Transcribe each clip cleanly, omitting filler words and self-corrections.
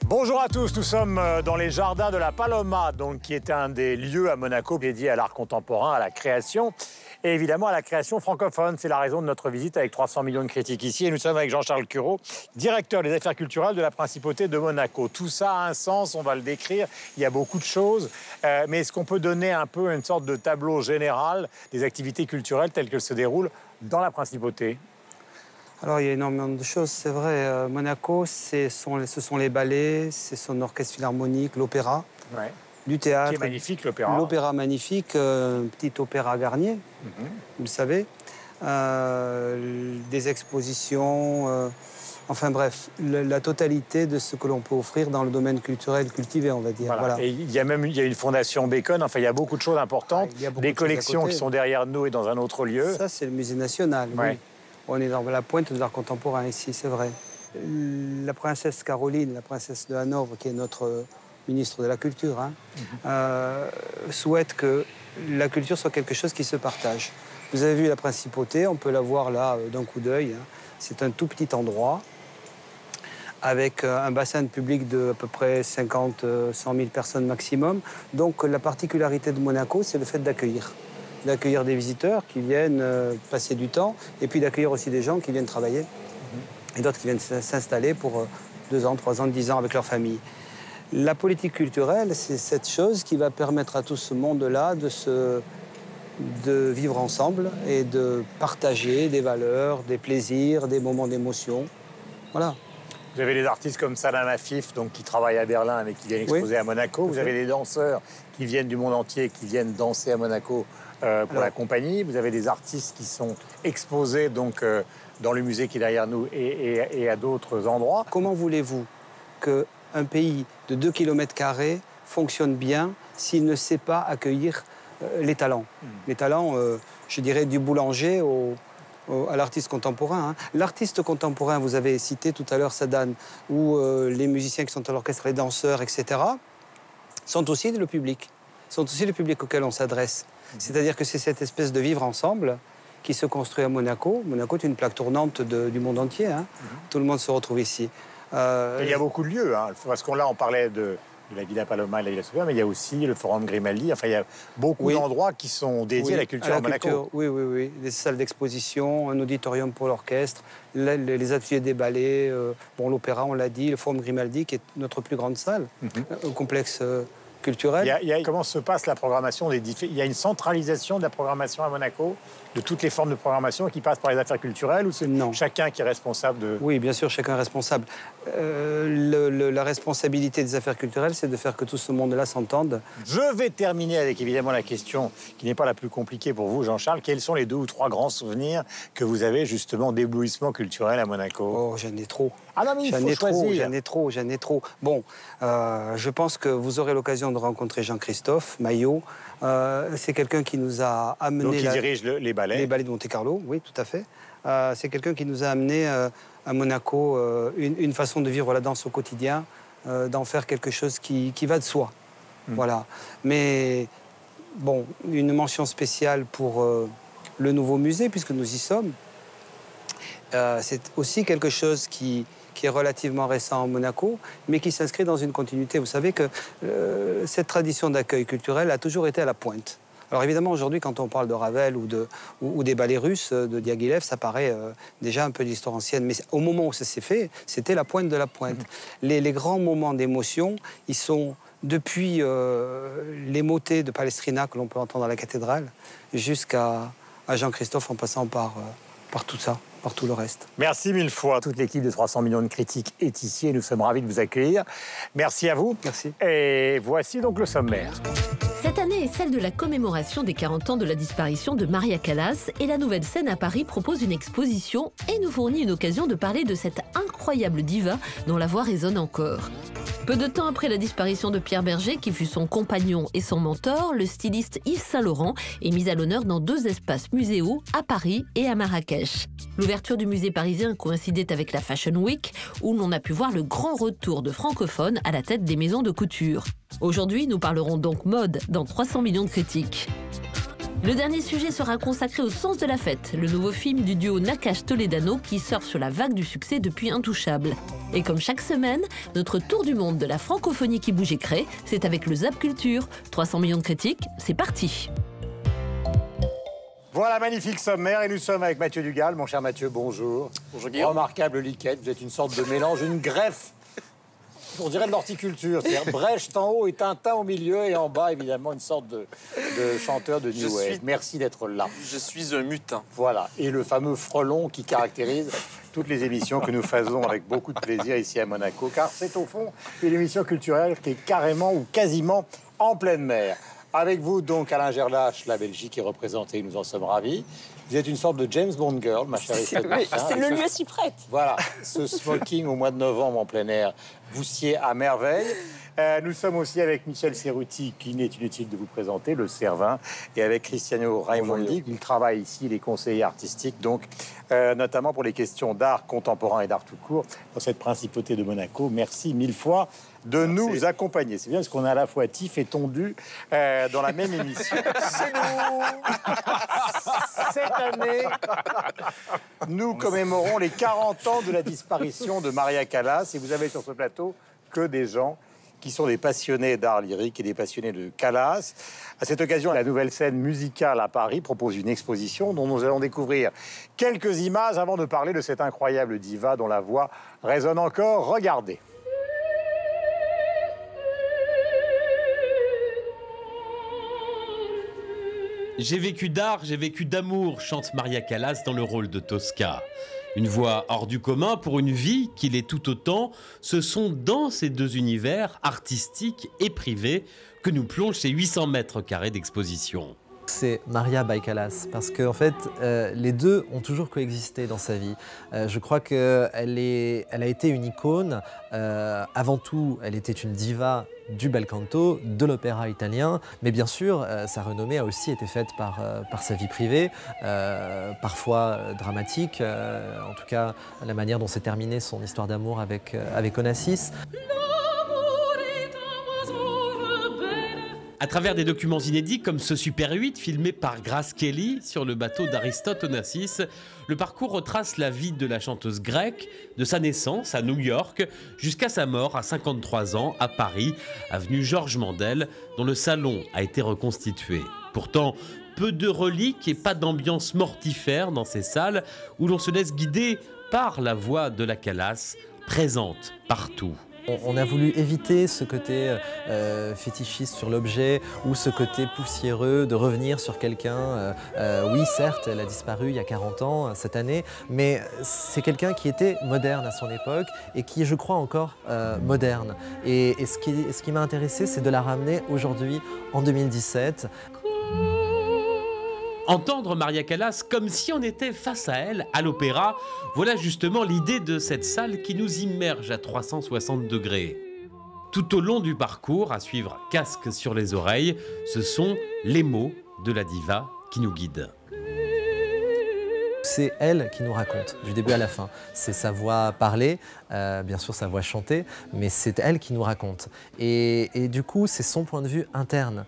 Bonjour à tous, nous sommes dans les jardins de la Paloma, donc, qui est un des lieux à Monaco dédié à l'art contemporain, à la création et évidemment à la création francophone. C'est la raison de notre visite avec 300 millions de critiques ici. Et nous sommes avec Jean-Charles Curaud, directeur des affaires culturelles de la Principauté de Monaco. Tout ça a un sens, on va le décrire, il y a beaucoup de choses. Mais est-ce qu'on peut donner un peu une sorte de tableau général des activités culturelles telles qu'elles se déroulent dans la Principauté ? Alors, il y a énormément de choses, c'est vrai. Monaco, ce sont les ballets, c'est son orchestre philharmonique, l'opéra, ouais. Du théâtre. Qui est magnifique, l'opéra. L'opéra magnifique, petit opéra Garnier, vous le savez. Des expositions, enfin bref, la totalité de ce que l'on peut offrir dans le domaine culturel cultivé, on va dire. Voilà. Et il y a une fondation Bacon, enfin il y a beaucoup de choses importantes, des collections qui sont derrière nous et dans un autre lieu. Ça, c'est le musée national, ouais. Oui. On est dans la pointe de l'art contemporain ici, c'est vrai. La princesse Caroline, la princesse de Hanovre, qui est notre ministre de la Culture, souhaite que la culture soit quelque chose qui se partage. Vous avez vu la Principauté, on peut la voir là d'un coup d'œil. C'est un tout petit endroit avec un bassin de public de à peu près 50 100 000 personnes maximum. Donc la particularité de Monaco, c'est le fait d'accueillir des visiteurs qui viennent passer du temps et puis d'accueillir aussi des gens qui viennent travailler et d'autres qui viennent s'installer pour 2 ans, 3 ans, 10 ans avec leur famille. La politique culturelle, c'est cette chose qui va permettre à tout ce monde-là de vivre ensemble et de partager des valeurs, des plaisirs, des moments d'émotion. Voilà. Vous avez des artistes comme Salam Afif, donc, qui travaillent à Berlin mais qui viennent exposer à Monaco. Vous avez des danseurs qui viennent du monde entier, qui viennent danser à Monaco pour la compagnie. Vous avez des artistes qui sont exposés donc, dans le musée qui est derrière nous et à d'autres endroits. Comment voulez-vous qu'un pays de 2 km² fonctionne bien s'il ne sait pas accueillir les talents? Les talents, je dirais, du boulanger à l'artiste contemporain. L'artiste contemporain, vous avez cité tout à l'heure Sadan, ou les musiciens qui sont à l'orchestre, les danseurs, etc., sont aussi le public. Sont aussi le public auquel on s'adresse. C'est-à-dire que c'est cette espèce de vivre ensemble qui se construit à Monaco. Monaco est une plaque tournante du monde entier. Tout le monde se retrouve ici. Il y a beaucoup de lieux, parce qu'on on parlait de la Villa Paloma et la Villa Sofia, mais il y a aussi le Forum Grimaldi. Enfin, il y a beaucoup d'endroits qui sont dédiés à la culture à Monaco. Oui. Des salles d'exposition, un auditorium pour l'orchestre, les ateliers des ballets, l'opéra, on l'a dit, le Forum Grimaldi, qui est notre plus grande salle, un complexe culturel. Comment se passe la programmation Il y a une centralisation de la programmation à Monaco, de toutes les formes de programmation qui passent par les affaires culturelles, ou c'est chacun qui est responsable de... Oui, bien sûr, chacun est responsable. La responsabilité des affaires culturelles, c'est de faire que tout ce monde-là s'entende. Je vais terminer avec évidemment la question qui n'est pas la plus compliquée pour vous, Jean-Charles. Quels sont les 2 ou 3 grands souvenirs que vous avez justement d'éblouissement culturel à Monaco? Oh, j'en ai trop. Ah non, mais il faut choisir. J'en ai trop. Bon, je pense que vous aurez l'occasion de rencontrer Jean-Christophe Maillot. C'est quelqu'un qui nous a amené... Donc il dirige les ballets. Les ballets de Monte-Carlo, oui, tout à fait. C'est quelqu'un qui nous a amené à Monaco une façon de vivre la danse au quotidien, d'en faire quelque chose qui va de soi. Voilà. Mais, bon, une mention spéciale pour le nouveau musée, puisque nous y sommes. C'est aussi quelque chose qui est relativement récent à Monaco, mais qui s'inscrit dans une continuité. Vous savez que cette tradition d'accueil culturel a toujours été à la pointe. Alors évidemment, aujourd'hui, quand on parle de Ravel ou des ballets russes de Diaghilev, ça paraît déjà un peu de l'histoire ancienne. Mais au moment où ça s'est fait, c'était la pointe de la pointe. Les grands moments d'émotion, ils sont depuis les motets de Palestrina que l'on peut entendre à la cathédrale, jusqu'à Jean-Christophe en passant par tout ça, par tout le reste. Merci 1000 fois. Toute l'équipe de 300 millions de critiques est ici et nous sommes ravis de vous accueillir. Merci à vous. Merci. Et voici donc le sommaire. Cette année est celle de la commémoration des 40 ans de la disparition de Maria Callas et la Nouvelle Scène à Paris propose une exposition et nous fournit une occasion de parler de cette incroyable diva dont la voix résonne encore. Peu de temps après la disparition de Pierre Berger, qui fut son compagnon et son mentor, le styliste Yves Saint-Laurent est mis à l'honneur dans 2 espaces muséaux, à Paris et à Marrakech. L'ouverture du musée parisien coïncidait avec la Fashion Week, où l'on a pu voir le grand retour de francophones à la tête des maisons de couture. Aujourd'hui, nous parlerons donc mode dans 300 millions de critiques. Le dernier sujet sera consacré au sens de la fête, le nouveau film du duo Nakache-Toledano qui surfe sur la vague du succès depuis Intouchable. Et comme chaque semaine, notre tour du monde de la francophonie qui bouge et crée, c'est avec le Zap Culture. 300 millions de critiques, c'est parti. Voilà, magnifique sommaire, et nous sommes avec Mathieu Dugal. Mon cher Mathieu, bonjour. Bonjour Guillaume. Remarquable liquette, vous êtes une sorte de mélange, une greffe, on dirait de l'horticulture, c'est-à-dire Brecht en haut et Tintin au milieu, et en bas, évidemment, une sorte de chanteur de New Wave. Merci d'être là. Je suis un mutin. Voilà, et le fameux frelon qui caractérise toutes les émissions que nous faisons avec beaucoup de plaisir ici à Monaco, car c'est au fond une émission culturelle qui est carrément ou quasiment en pleine mer. Avec vous, donc, Alain Gerlache, la Belgique est représentée, nous en sommes ravis. Vous êtes une sorte de James Bond girl, ma chère Estelle Martin. C'est le lieu s'y prête. Voilà, ce smoking au mois de novembre en plein air, vous sied à merveille. Nous sommes aussi avec Michel Cerruti, qui n'est inutile de vous présenter, le Cervin, et avec Cristiano Raimondi, qui travaille ici, il est conseiller artistique, donc notamment pour les questions d'art contemporain et d'art tout court, dans cette principauté de Monaco. Merci mille fois de nous accompagner. C'est bien parce qu'on est à la fois tif et tondu dans la même émission. C'est nous. Cette année, nous commémorons les 40 ans de la disparition de Maria Callas, et vous avez sur ce plateau que des gens qui sont des passionnés d'art lyrique et des passionnés de Callas. À cette occasion, la nouvelle scène musicale à Paris propose une exposition dont nous allons découvrir quelques images avant de parler de cette incroyable diva dont la voix résonne encore. Regardez. J'ai vécu d'art, j'ai vécu d'amour, chante Maria Callas dans le rôle de Tosca. Une voix hors du commun pour une vie qui l'est tout autant. Ce sont dans ces deux univers, artistiques et privés, que nous plonge ces 800 mètres carrés d'exposition. C'est Maria by Callas, parce qu'en fait, les deux ont toujours coexisté dans sa vie. Je crois qu'elle a été une icône. Avant tout, elle était une diva du bel canto, de l'opéra italien, mais bien sûr, sa renommée a aussi été faite par sa vie privée, parfois dramatique, en tout cas la manière dont s'est terminée son histoire d'amour avec Onassis. À travers des documents inédits comme ce Super 8 filmé par Grace Kelly sur le bateau d'Aristote Onassis, le parcours retrace la vie de la chanteuse grecque, de sa naissance à New York jusqu'à sa mort à 53 ans à Paris, avenue Georges Mandel, dont le salon a été reconstitué. Pourtant, peu de reliques et pas d'ambiance mortifère dans ces salles où l'on se laisse guider par la voix de la Callas, présente partout. On a voulu éviter ce côté fétichiste sur l'objet ou ce côté poussiéreux de revenir sur quelqu'un. Oui, certes, elle a disparu il y a 40 ans cette année, mais c'est quelqu'un qui était moderne à son époque et qui est, je crois, encore moderne. Et ce qui m'a intéressé, c'est de la ramener aujourd'hui, en 2017. Entendre Maria Callas comme si on était face à elle, à l'opéra, voilà justement l'idée de cette salle qui nous immerge à 360 degrés. Tout au long du parcours, à suivre casque sur les oreilles, ce sont les mots de la diva qui nous guident. C'est elle qui nous raconte, du début à la fin. C'est sa voix parlée, bien sûr sa voix chantée, mais c'est elle qui nous raconte. Et du coup, c'est son point de vue interne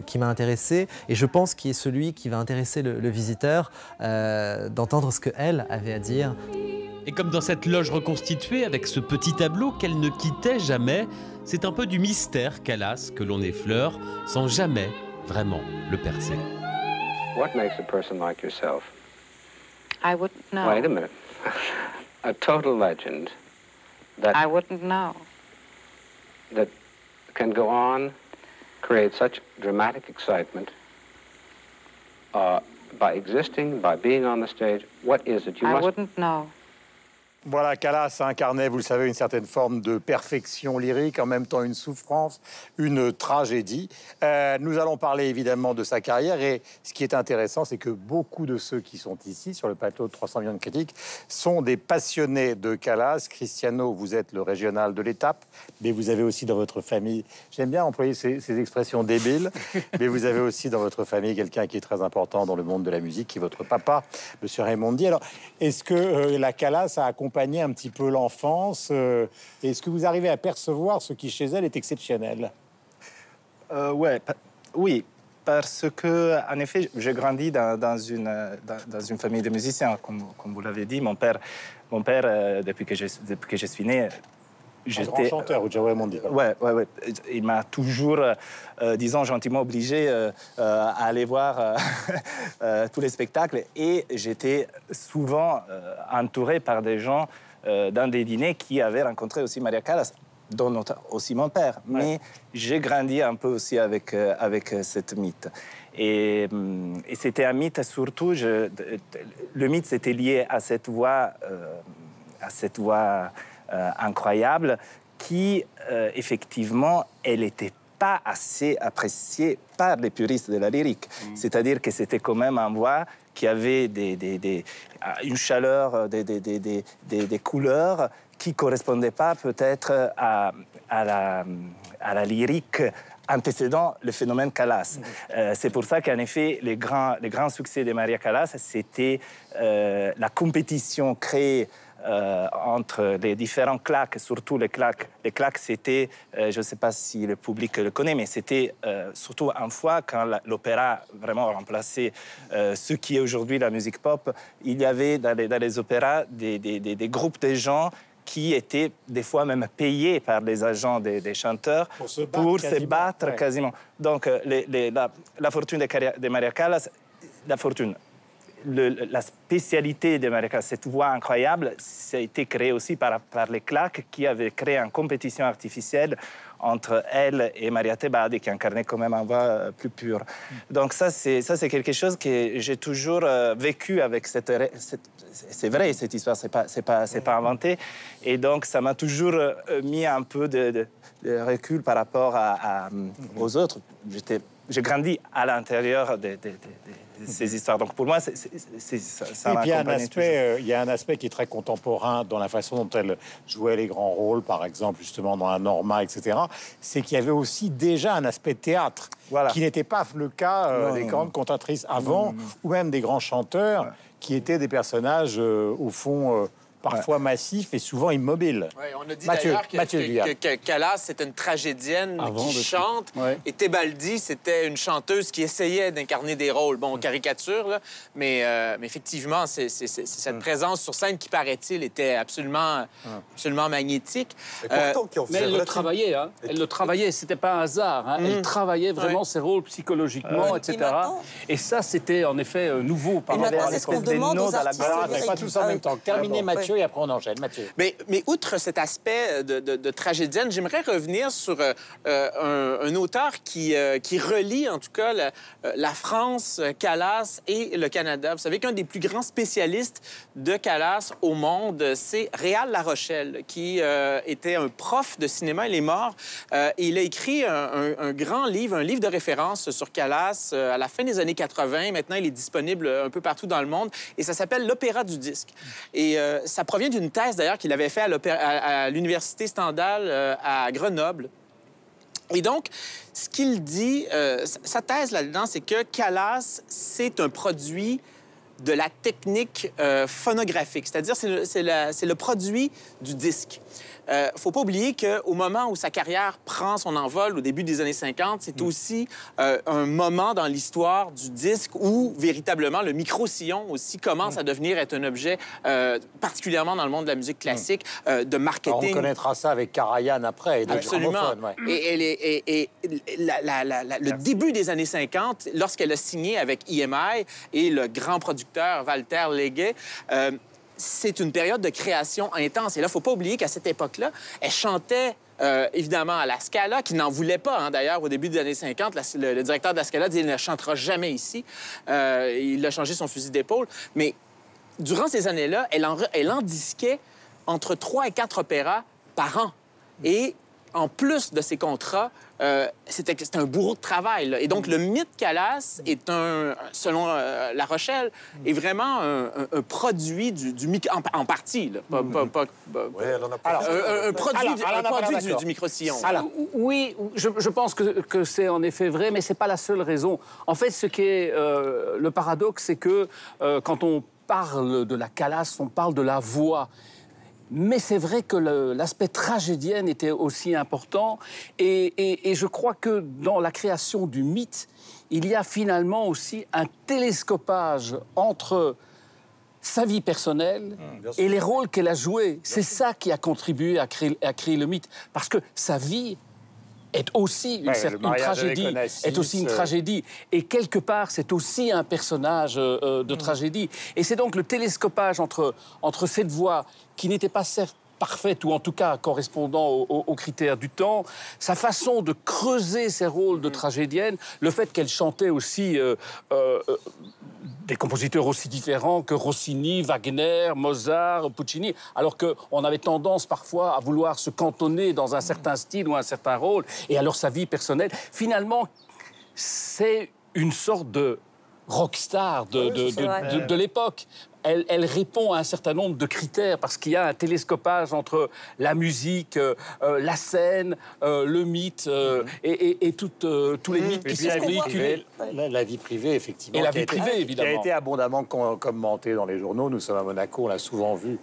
qui m'a intéressé, et je pense qu'il est celui qui va intéresser le visiteur, d'entendre ce qu'elle avait à dire. Et comme dans cette loge reconstituée avec ce petit tableau qu'elle ne quittait jamais, c'est un peu du mystère Callas que l'on effleure sans jamais vraiment le percer. What makes a person like yourself? I wouldn't know. Wait a minute. A total legend that I wouldn't know. that can go on, create such dramatic excitement by existing, by being on the stage. What is it? I wouldn't know. Voilà, Callas incarnait, vous le savez, une certaine forme de perfection lyrique, en même temps une souffrance, une tragédie. Nous allons parler évidemment de sa carrière, et ce qui est intéressant, c'est que beaucoup de ceux qui sont ici, sur le plateau de 300 millions de critiques, sont des passionnés de Callas. Cristiano, vous êtes le régional de l'étape, mais vous avez aussi dans votre famille, j'aime bien employer ces expressions débiles, mais vous avez aussi dans votre famille quelqu'un qui est très important dans le monde de la musique, qui est votre papa, monsieur Raimondi. Alors, est-ce que la Callas a accompagné un petit peu l'enfance? Est-ce que vous arrivez à percevoir ce qui chez elle est exceptionnel? Oui. Parce que, en effet, j'ai grandi dans une famille de musiciens, comme vous l'avez dit. Mon père, depuis que je suis né, Un grand chanteur, Ujawe Mondi. Ouais. Il m'a toujours, disons, gentiment obligé à aller voir tous les spectacles. Et j'étais souvent entouré par des gens dans des dîners qui avaient rencontré aussi Maria Callas, dont aussi mon père. Mais j'ai grandi un peu aussi avec cette mythe. Et c'était un mythe surtout, le mythe c'était lié à cette voix incroyable qui, effectivement, elle n'était pas assez appréciée par les puristes de la lyrique. C'est-à-dire que c'était quand même une voix qui avait une chaleur, des couleurs qui ne correspondaient pas peut-être à la lyrique antécédant le phénomène Callas. C'est pour ça qu'en effet, les grands succès de Maria Callas, c'était la compétition créée entre les différents claques, surtout les claques. Les claques, c'était, je ne sais pas si le public le connaît, mais c'était surtout une fois quand l'opéra vraiment remplaçait ce qui est aujourd'hui la musique pop, il y avait dans les opéras des groupes de gens qui étaient des fois même payés par les agents des chanteurs pour se battre quasiment. Donc la fortune de Maria Callas, la spécialité de Maria Callas, cette voix incroyable, ça a été créé aussi par les claques qui avaient créé une compétition artificielle entre elle et Maria Tebadi, qui incarnait quand même une voix plus pure. Donc ça, c'est quelque chose que j'ai toujours vécu avec c'est vrai, cette histoire, c'est pas inventé. Et donc, ça m'a toujours mis un peu de recul par rapport aux autres. J'ai grandi à l'intérieur de ces histoires. Donc, pour moi, ça m'a accompagné toujours. Il y a un aspect qui est très contemporain dans la façon dont elle jouait les grands rôles, par exemple, justement, dans la Norma, etc. C'est qu'il y avait aussi déjà un aspect théâtre, qui n'était pas le cas des grandes cantatrices avant, ou même des grands chanteurs, qui étaient des personnages, au fond, parfois massifs et souvent immobiles. Ouais, on a dit d'ailleurs que Callas, c'était une tragédienne qui chante, et Tebaldi, c'était une chanteuse qui essayait d'incarner des rôles. Bon, caricature, là, mais effectivement, c'est cette présence sur scène qui, paraît-il, était absolument magnétique. Mais elle le travaillait, hein. Elle le travaillait, c'était pas un hasard. Hein. Elle travaillait vraiment ses rôles psychologiquement, etc. Et ça, c'était en effet nouveau par rapport à l'espèce des noms dans la ballade. Pas tous en même temps. Terminez, Mathieu. Et après on enchaîne. Mathieu. Mais outre cet aspect de tragédienne, j'aimerais revenir sur un auteur qui relie en tout cas la France, Callas et le Canada. Vous savez qu'un des plus grands spécialistes de Callas au monde, c'est Réal Larochelle, qui était un prof de cinéma. Il est mort. Il a écrit un grand livre, un livre de référence sur Callas à la fin des années 80. Maintenant, il est disponible un peu partout dans le monde. Et ça s'appelle L'Opéra du disque. Et ça provient d'une thèse, d'ailleurs, qu'il avait fait à l'Université Stendhal à Grenoble. Et donc, ce qu'il dit, sa thèse là-dedans, c'est que Callas, c'est un produit de la technique phonographique, c'est-à-dire c'est le produit du disque. Faut pas oublier qu'au moment où sa carrière prend son envol, au début des années 50, c'est aussi un moment dans l'histoire du disque où, véritablement, le micro-sillon aussi commence à devenir être un objet, particulièrement dans le monde de la musique classique, de marketing. Alors, on connaîtra ça avec Karajan après. Et absolument. Et le début des années 50, lorsqu'elle a signé avec EMI et le grand producteur Walter Legge, c'est une période de création intense. Et là, il ne faut pas oublier qu'à cette époque-là, elle chantait évidemment à la Scala, qui n'en voulait pas, hein, d'ailleurs, au début des années 50. Le directeur de la Scala dit « Il ne chantera jamais ici ». Il a changé son fusil d'épaule. Mais durant ces années-là, elle en disquait entre 3 et 4 opéras par an. Et en plus de ces contrats, c'était un bourreau de travail. Là. Et donc, le mythe Callas est selon La Rochelle, est vraiment un produit du micro... En partie, là. Un produit du micro-sillon. Oui, je pense que c'est en effet vrai, mais c'est pas la seule raison. En fait, ce qui est le paradoxe, c'est que quand on parle de la Callas, on parle de la voix. Mais c'est vrai que l'aspect tragédien était aussi important. Et je crois que dans la création du mythe, il y a finalement aussi un télescopage entre sa vie personnelle et les rôles qu'elle a joués. C'est ça qui a contribué à créer le mythe. Parce que sa vie est aussi une tragédie. Est aussi une tragédie. Et quelque part, c'est aussi un personnage de tragédie. Et c'est donc le télescopage entre cette voix qui n'était pas certes parfaite, ou en tout cas correspondant aux critères du temps, sa façon de creuser ses rôles de tragédienne, le fait qu'elle chantait aussi des compositeurs aussi différents que Rossini, Wagner, Mozart, Puccini, alors qu'on avait tendance parfois à vouloir se cantonner dans un certain style ou un certain rôle, et alors sa vie personnelle, finalement, c'est une sorte de rockstar de l'époque. Elle répond à un certain nombre de critères parce qu'il y a un télescopage entre la musique, la scène, le mythe et tous les mythes qui sont véhiculés. La vie privée, effectivement. Et la vie privée, évidemment. Qui a été abondamment commentée dans les journaux. Nous sommes à Monaco, on l'a souvent vu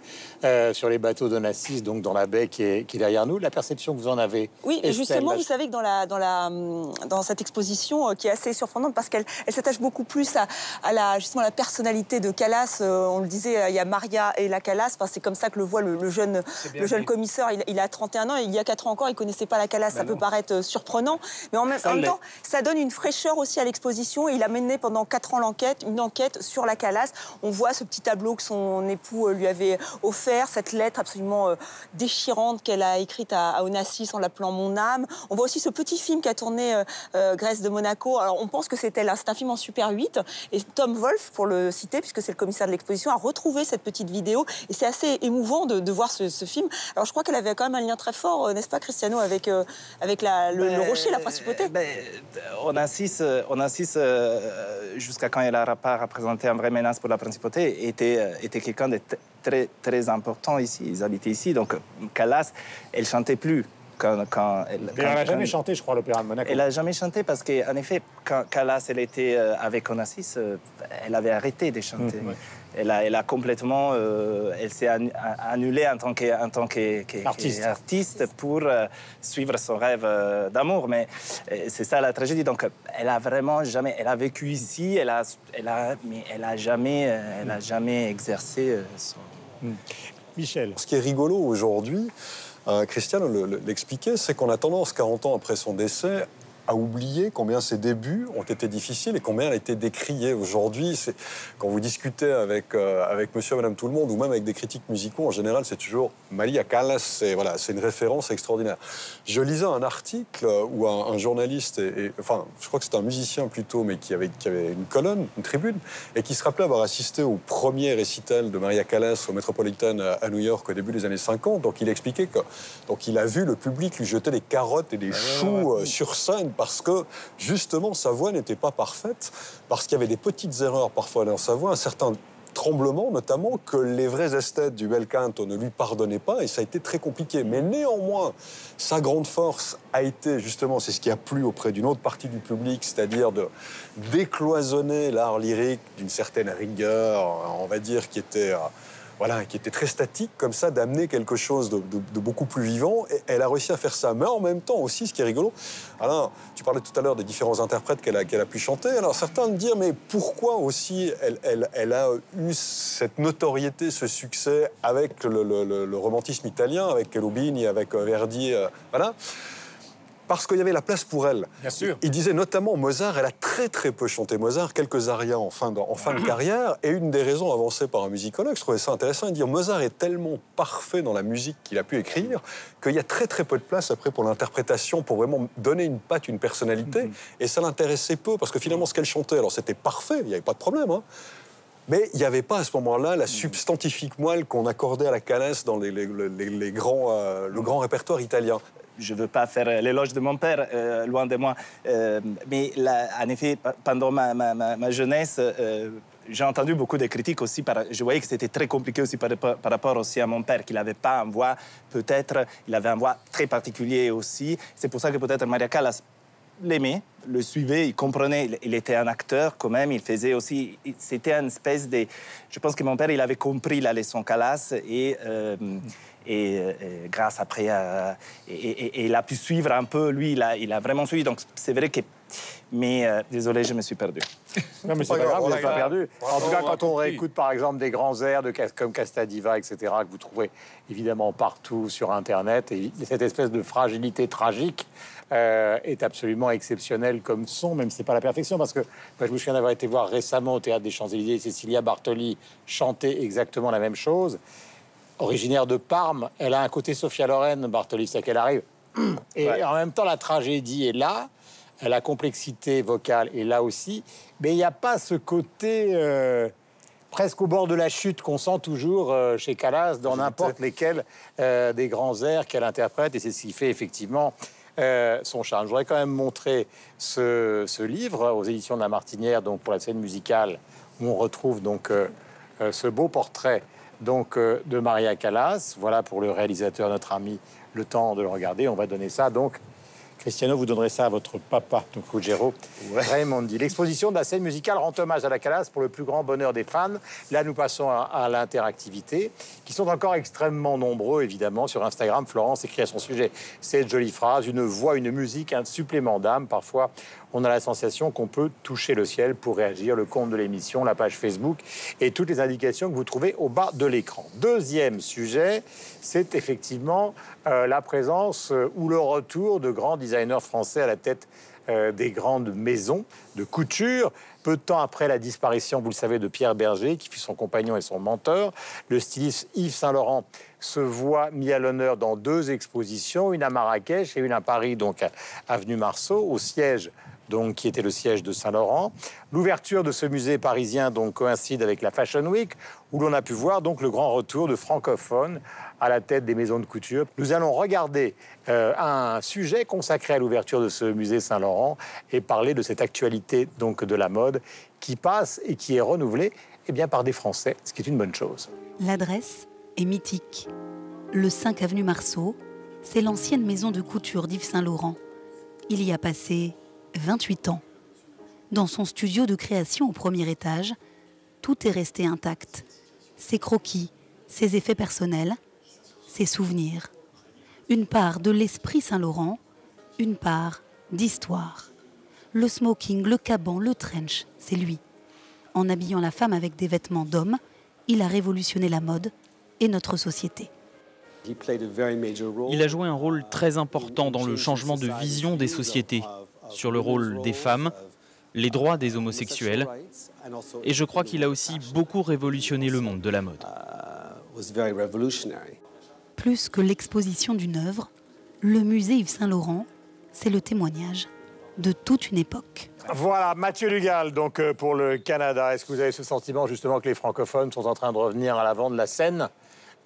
sur les bateaux d'Onassis, donc dans la baie qui est derrière nous. La perception que vous en avez. Oui, et justement, vous savez que dans cette exposition qui est assez surprenante parce qu'elle s'attache beaucoup plus à justement la personnalité de Callas. On le disait, il y a Maria et la Callas. Enfin, c'est comme ça que le voit le jeune commissaire. Il a 31 ans et il y a 4 ans encore, il ne connaissait pas la Callas. Ça peut paraître surprenant. Mais en même temps, ça donne une fraîcheur aussi à l'exposition. Et il a mené pendant 4 ans une enquête sur la Callas. On voit ce petit tableau que son époux lui avait offert, cette lettre absolument déchirante qu'elle a écrite à Onassis en l'appelant « Mon âme ». On voit aussi ce petit film qu'a tourné Grèce de Monaco. Alors, on pense que c'est un film en Super 8. Et Tom Wolfe, pour le citer, puisque c'est le commissaire de l'exposition, a retrouvé cette petite vidéo et c'est assez émouvant de voir ce film. Alors je crois qu'elle avait quand même un lien très fort, n'est-ce pas Cristiano, avec le rocher, la principauté. Onassis, jusqu'à quand il n'a pas représenté une vraie menace pour la principauté, était quelqu'un de très, très important ici. Ils habitaient ici, donc Callas, elle ne chantait plus. Elle n'a jamais chanté, je crois, l'opéra de Monaco. Elle n'a jamais chanté parce qu'en effet, quand Callas elle était avec Onassis, elle avait arrêté de chanter. Elle a complètement, elle s'est annulée en tant qu'artiste pour suivre son rêve d'amour. Mais c'est ça la tragédie. Donc, elle a vraiment jamais, elle a vécu ici, mais elle a jamais exercé son. Michel. Ce qui est rigolo aujourd'hui, Christian l'expliquait, c'est qu'on a tendance, 40 ans après son décès, à oublier combien ses débuts ont été difficiles et combien elle a été décriée. Aujourd'hui, quand vous discutez avec monsieur et madame tout le monde, ou même avec des critiques musicaux, en général, c'est toujours Maria Callas, c'est une référence extraordinaire. Je lisais un article où un journaliste, enfin, je crois que c'était un musicien plutôt, mais qui avait une colonne, une tribune, et qui se rappelait avoir assisté au premier récital de Maria Callas au Metropolitan à New York au début des années 50. Donc il expliquait qu'il a vu le public lui jeter des carottes et des choux sur scène, parce que, justement, sa voix n'était pas parfaite, parce qu'il y avait des petites erreurs parfois dans sa voix, un certain tremblement, notamment, que les vrais esthètes du bel canto ne lui pardonnaient pas, et ça a été très compliqué. Mais néanmoins, sa grande force a été, justement, c'est ce qui a plu auprès d'une autre partie du public, c'est-à-dire de décloisonner l'art lyrique d'une certaine rigueur, on va dire, qui était très statique, comme ça, d'amener quelque chose de beaucoup plus vivant. Et elle a réussi à faire ça. Mais en même temps aussi, ce qui est rigolo, Alain, tu parlais tout à l'heure des différents interprètes qu'elle a pu chanter. Alors certains me disent, mais pourquoi aussi elle a eu cette notoriété, ce succès avec le romantisme italien, avec Cherubini, avec Verdi, voilà. Parce qu'il y avait la place pour elle. Bien sûr. Il disait notamment Mozart, elle a très très peu chanté Mozart, quelques arias en fin de carrière, et une des raisons avancées par un musicologue, je trouvais ça intéressant, de dire Mozart est tellement parfait dans la musique qu'il a pu écrire qu'il y a très très peu de place après pour l'interprétation, pour vraiment donner une patte, une personnalité, et ça l'intéressait peu, parce que finalement ce qu'elle chantait, alors c'était parfait, il n'y avait pas de problème, hein. Mais il n'y avait pas à ce moment-là la substantifique moelle qu'on accordait à la Callas dans le grand répertoire italien. Je ne veux pas faire l'éloge de mon père, loin de moi. Mais là, en effet, pendant ma jeunesse, j'ai entendu beaucoup de critiques aussi. Je voyais que c'était très compliqué aussi par rapport aussi à mon père, qu'il n'avait pas une voix, peut-être, il avait une voix très particulière aussi. C'est pour ça que peut-être Maria Callas l'aimait, le suivait, il comprenait, il était un acteur quand même, il faisait aussi, c'était une espèce de... Je pense que mon père, il avait compris la leçon Calas et grâce après, il a pu suivre un peu, lui, il a vraiment suivi, donc c'est vrai que... Mais désolé, je me suis perdu. Non, mais c'est pas grave, vous n'êtes pas perdu. En tout cas, quand on réécoute, par exemple, des grands airs comme Casta Diva, etc., que vous trouvez évidemment partout sur Internet, et cette espèce de fragilité tragique est absolument exceptionnelle comme son, même si ce n'est pas la perfection, parce que moi, je me souviens d'avoir été voir récemment au Théâtre des Champs-Élysées Cecilia Bartoli chanter exactement la même chose. Originaire de Parme, elle a un côté Sophia Loren, Bartoli, c'est qu'elle arrive. Et en même temps, la tragédie est là. La complexité vocale est là aussi, mais il n'y a pas ce côté presque au bord de la chute qu'on sent toujours chez Calas dans n'importe lesquels des grands airs qu'elle interprète, et c'est ce qui fait effectivement son charme. Je voudrais quand même montrer ce livre aux éditions de La Martinière, donc pour la scène musicale, où on retrouve donc ce beau portrait donc de Maria Callas. Voilà pour le réalisateur, notre ami, le temps de le regarder. On va donner ça donc. Cristiano, vous donnerez ça à votre papa, donc Ruggiero Raimondi. L'exposition de la scène musicale rend hommage à la Calas pour le plus grand bonheur des fans. Là, nous passons à l'interactivité, qui sont encore extrêmement nombreux, évidemment. Sur Instagram, Florence écrit à son sujet cette jolie phrase, une voix, une musique, un supplément d'âme. Parfois, on a la sensation qu'on peut toucher le ciel pour réagir. Le compte de l'émission, la page Facebook et toutes les indications que vous trouvez au bas de l'écran. Deuxième sujet, c'est effectivement la présence ou le retour de grands designers français à la tête des grandes maisons de couture. Peu de temps après la disparition, vous le savez, de Pierre Berger, qui fut son compagnon et son mentor, le styliste Yves Saint-Laurent se voit mis à l'honneur dans 2 expositions, une à Marrakech et une à Paris, donc avenue Marceau, au siège donc, qui était le siège de Saint-Laurent. L'ouverture de ce musée parisien donc, coïncide avec la Fashion Week, où l'on a pu voir donc, le grand retour de francophones à la tête des maisons de couture. Nous allons regarder un sujet consacré à l'ouverture de ce musée Saint-Laurent et parler de cette actualité donc, de la mode qui passe et qui est renouvelée eh bien, par des Français, ce qui est une bonne chose. L'adresse est mythique. Le 5 avenue Marceau, c'est l'ancienne maison de couture d'Yves Saint-Laurent. Il y a passé 28 ans. Dans son studio de création au premier étage, tout est resté intact. Ses croquis, ses effets personnels, ses souvenirs. Une part de l'esprit Saint-Laurent, une part d'histoire. Le smoking, le caban, le trench, c'est lui. En habillant la femme avec des vêtements d'homme, il a révolutionné la mode et notre société. Il a joué un rôle très important dans le changement de vision des sociétés, sur le rôle des femmes, les droits des homosexuels, et je crois qu'il a aussi beaucoup révolutionné le monde de la mode. Plus que l'exposition d'une œuvre, le musée Yves Saint-Laurent, c'est le témoignage de toute une époque. Voilà, Mathieu Lugal, donc pour le Canada. Est-ce que vous avez ce sentiment justement que les francophones sont en train de revenir à l'avant de la scène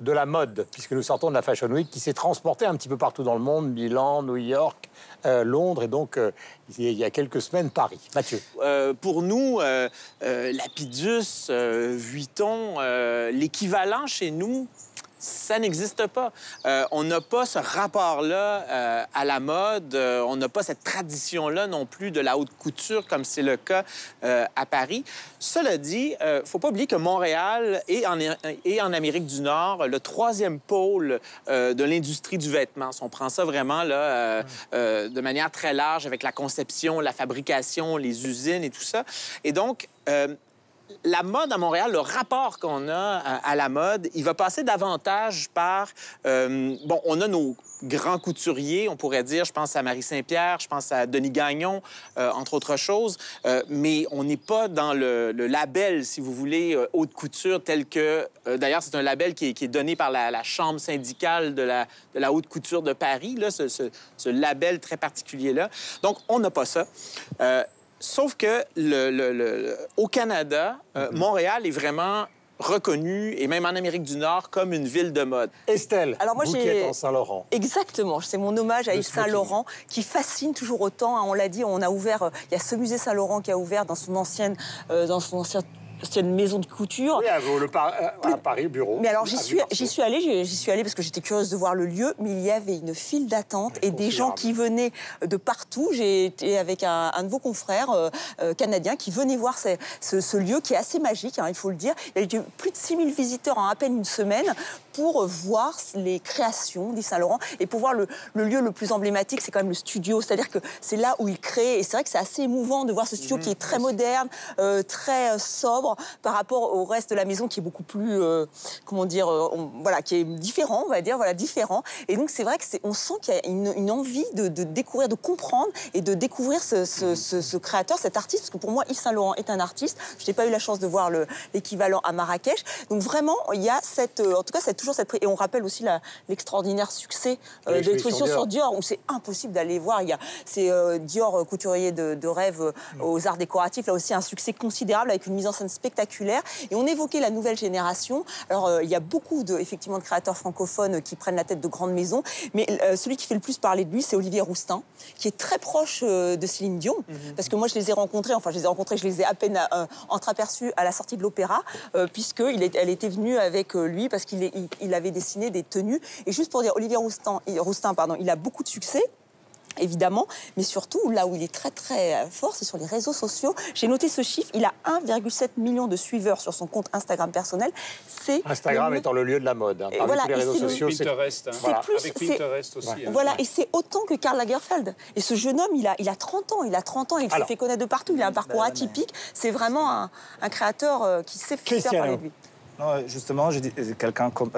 de la mode, puisque nous sortons de la Fashion Week qui s'est transportée un petit peu partout dans le monde, Milan, New York, Londres et donc il y a quelques semaines Paris. Mathieu. Pour nous, Lapidus, Vuitton, l'équivalent chez nous, ça n'existe pas. On n'a pas ce rapport-là à la mode. On n'a pas cette tradition-là non plus de la haute couture, comme c'est le cas à Paris. Cela dit, il ne faut pas oublier que Montréal est en Amérique du Nord le 3e pôle de l'industrie du vêtement. Si on prend ça vraiment là, de manière très large avec la conception, la fabrication, les usines et tout ça. Et donc, la mode à Montréal, le rapport qu'on a à la mode, il va passer davantage par... bon, on a nos grands couturiers, on pourrait dire, je pense à Marie Saint-Pierre, je pense à Denis Gagnon, entre autres choses, mais on n'est pas dans le label, si vous voulez, haute couture, tel que... D'ailleurs, c'est un label qui est donné par la Chambre syndicale de la haute couture de Paris, là, ce label très particulier-là. Donc, on n'a pas ça. Sauf que au Canada, Montréal est vraiment reconnu, et même en Amérique du Nord, comme une ville de mode. Estelle, alors moi, vous qui êtes en Saint-Laurent. Exactement, c'est mon hommage à Yves Saint-Laurent qui fascine toujours autant. On l'a dit, on a ouvert, il y a ce musée Saint-Laurent qui a ouvert dans son ancien ancienne maison de couture. Oui, à Paris, bureau. Mais alors, j'y suis allée parce que j'étais curieuse de voir le lieu, mais il y avait une file d'attente et des gens qui venaient de partout. J'ai été avec un de vos confrères canadiens qui venait voir ce lieu qui est assez magique, hein, il faut le dire. Il y a eu plus de 6000 visiteurs en à peine une semaine pour voir les créations d'Yves Saint-Laurent et pour voir le lieu le plus emblématique, c'est quand même le studio. C'est-à-dire que c'est là où il crée. Et c'est vrai que c'est assez émouvant de voir ce studio qui est très moderne, très sobre par rapport au reste de la maison qui est beaucoup plus, comment dire, voilà, qui est différent, on va dire, voilà, différent. Et donc c'est vrai que on sent qu'il y a une envie de découvrir, de comprendre et de découvrir ce créateur, cet artiste. Parce que pour moi, Yves Saint-Laurent est un artiste. Je n'ai pas eu la chance de voir l'équivalent à Marrakech. Donc vraiment, il y a toujours cette... Et on rappelle aussi l'extraordinaire succès de l'exposition sur Dior, où c'est impossible d'aller voir. C'est Dior, couturier de rêve aux arts décoratifs, là aussi un succès considérable avec une mise en scène spectaculaire. Et on évoquait la nouvelle génération. Alors, il y a beaucoup effectivement de créateurs francophones qui prennent la tête de grandes maisons, mais celui qui fait le plus parler de lui, c'est Olivier Rousteing, qui est très proche de Céline Dion, parce que moi, je les ai rencontrés, je les ai à peine entreaperçus à la sortie de l'opéra, puisqu'elle était venue avec lui, parce qu'il avait dessiné des tenues. Et juste pour dire, Olivier Rousteing, il a beaucoup de succès, évidemment, mais surtout, là où il est très très fort, c'est sur les réseaux sociaux. J'ai noté ce chiffre, il a 1,7 million de suiveurs sur son compte Instagram personnel. Instagram étant le lieu de la mode. Hein. Voilà, tous les réseaux sociaux, Pinterest, avec Pinterest aussi. Voilà, et c'est autant que Karl Lagerfeld. Et ce jeune homme, il a 30 ans, il se fait connaître de partout, il a un parcours atypique. C'est vraiment un créateur qui sait faire parler de lui. Non, justement, je dis, quelqu'un comme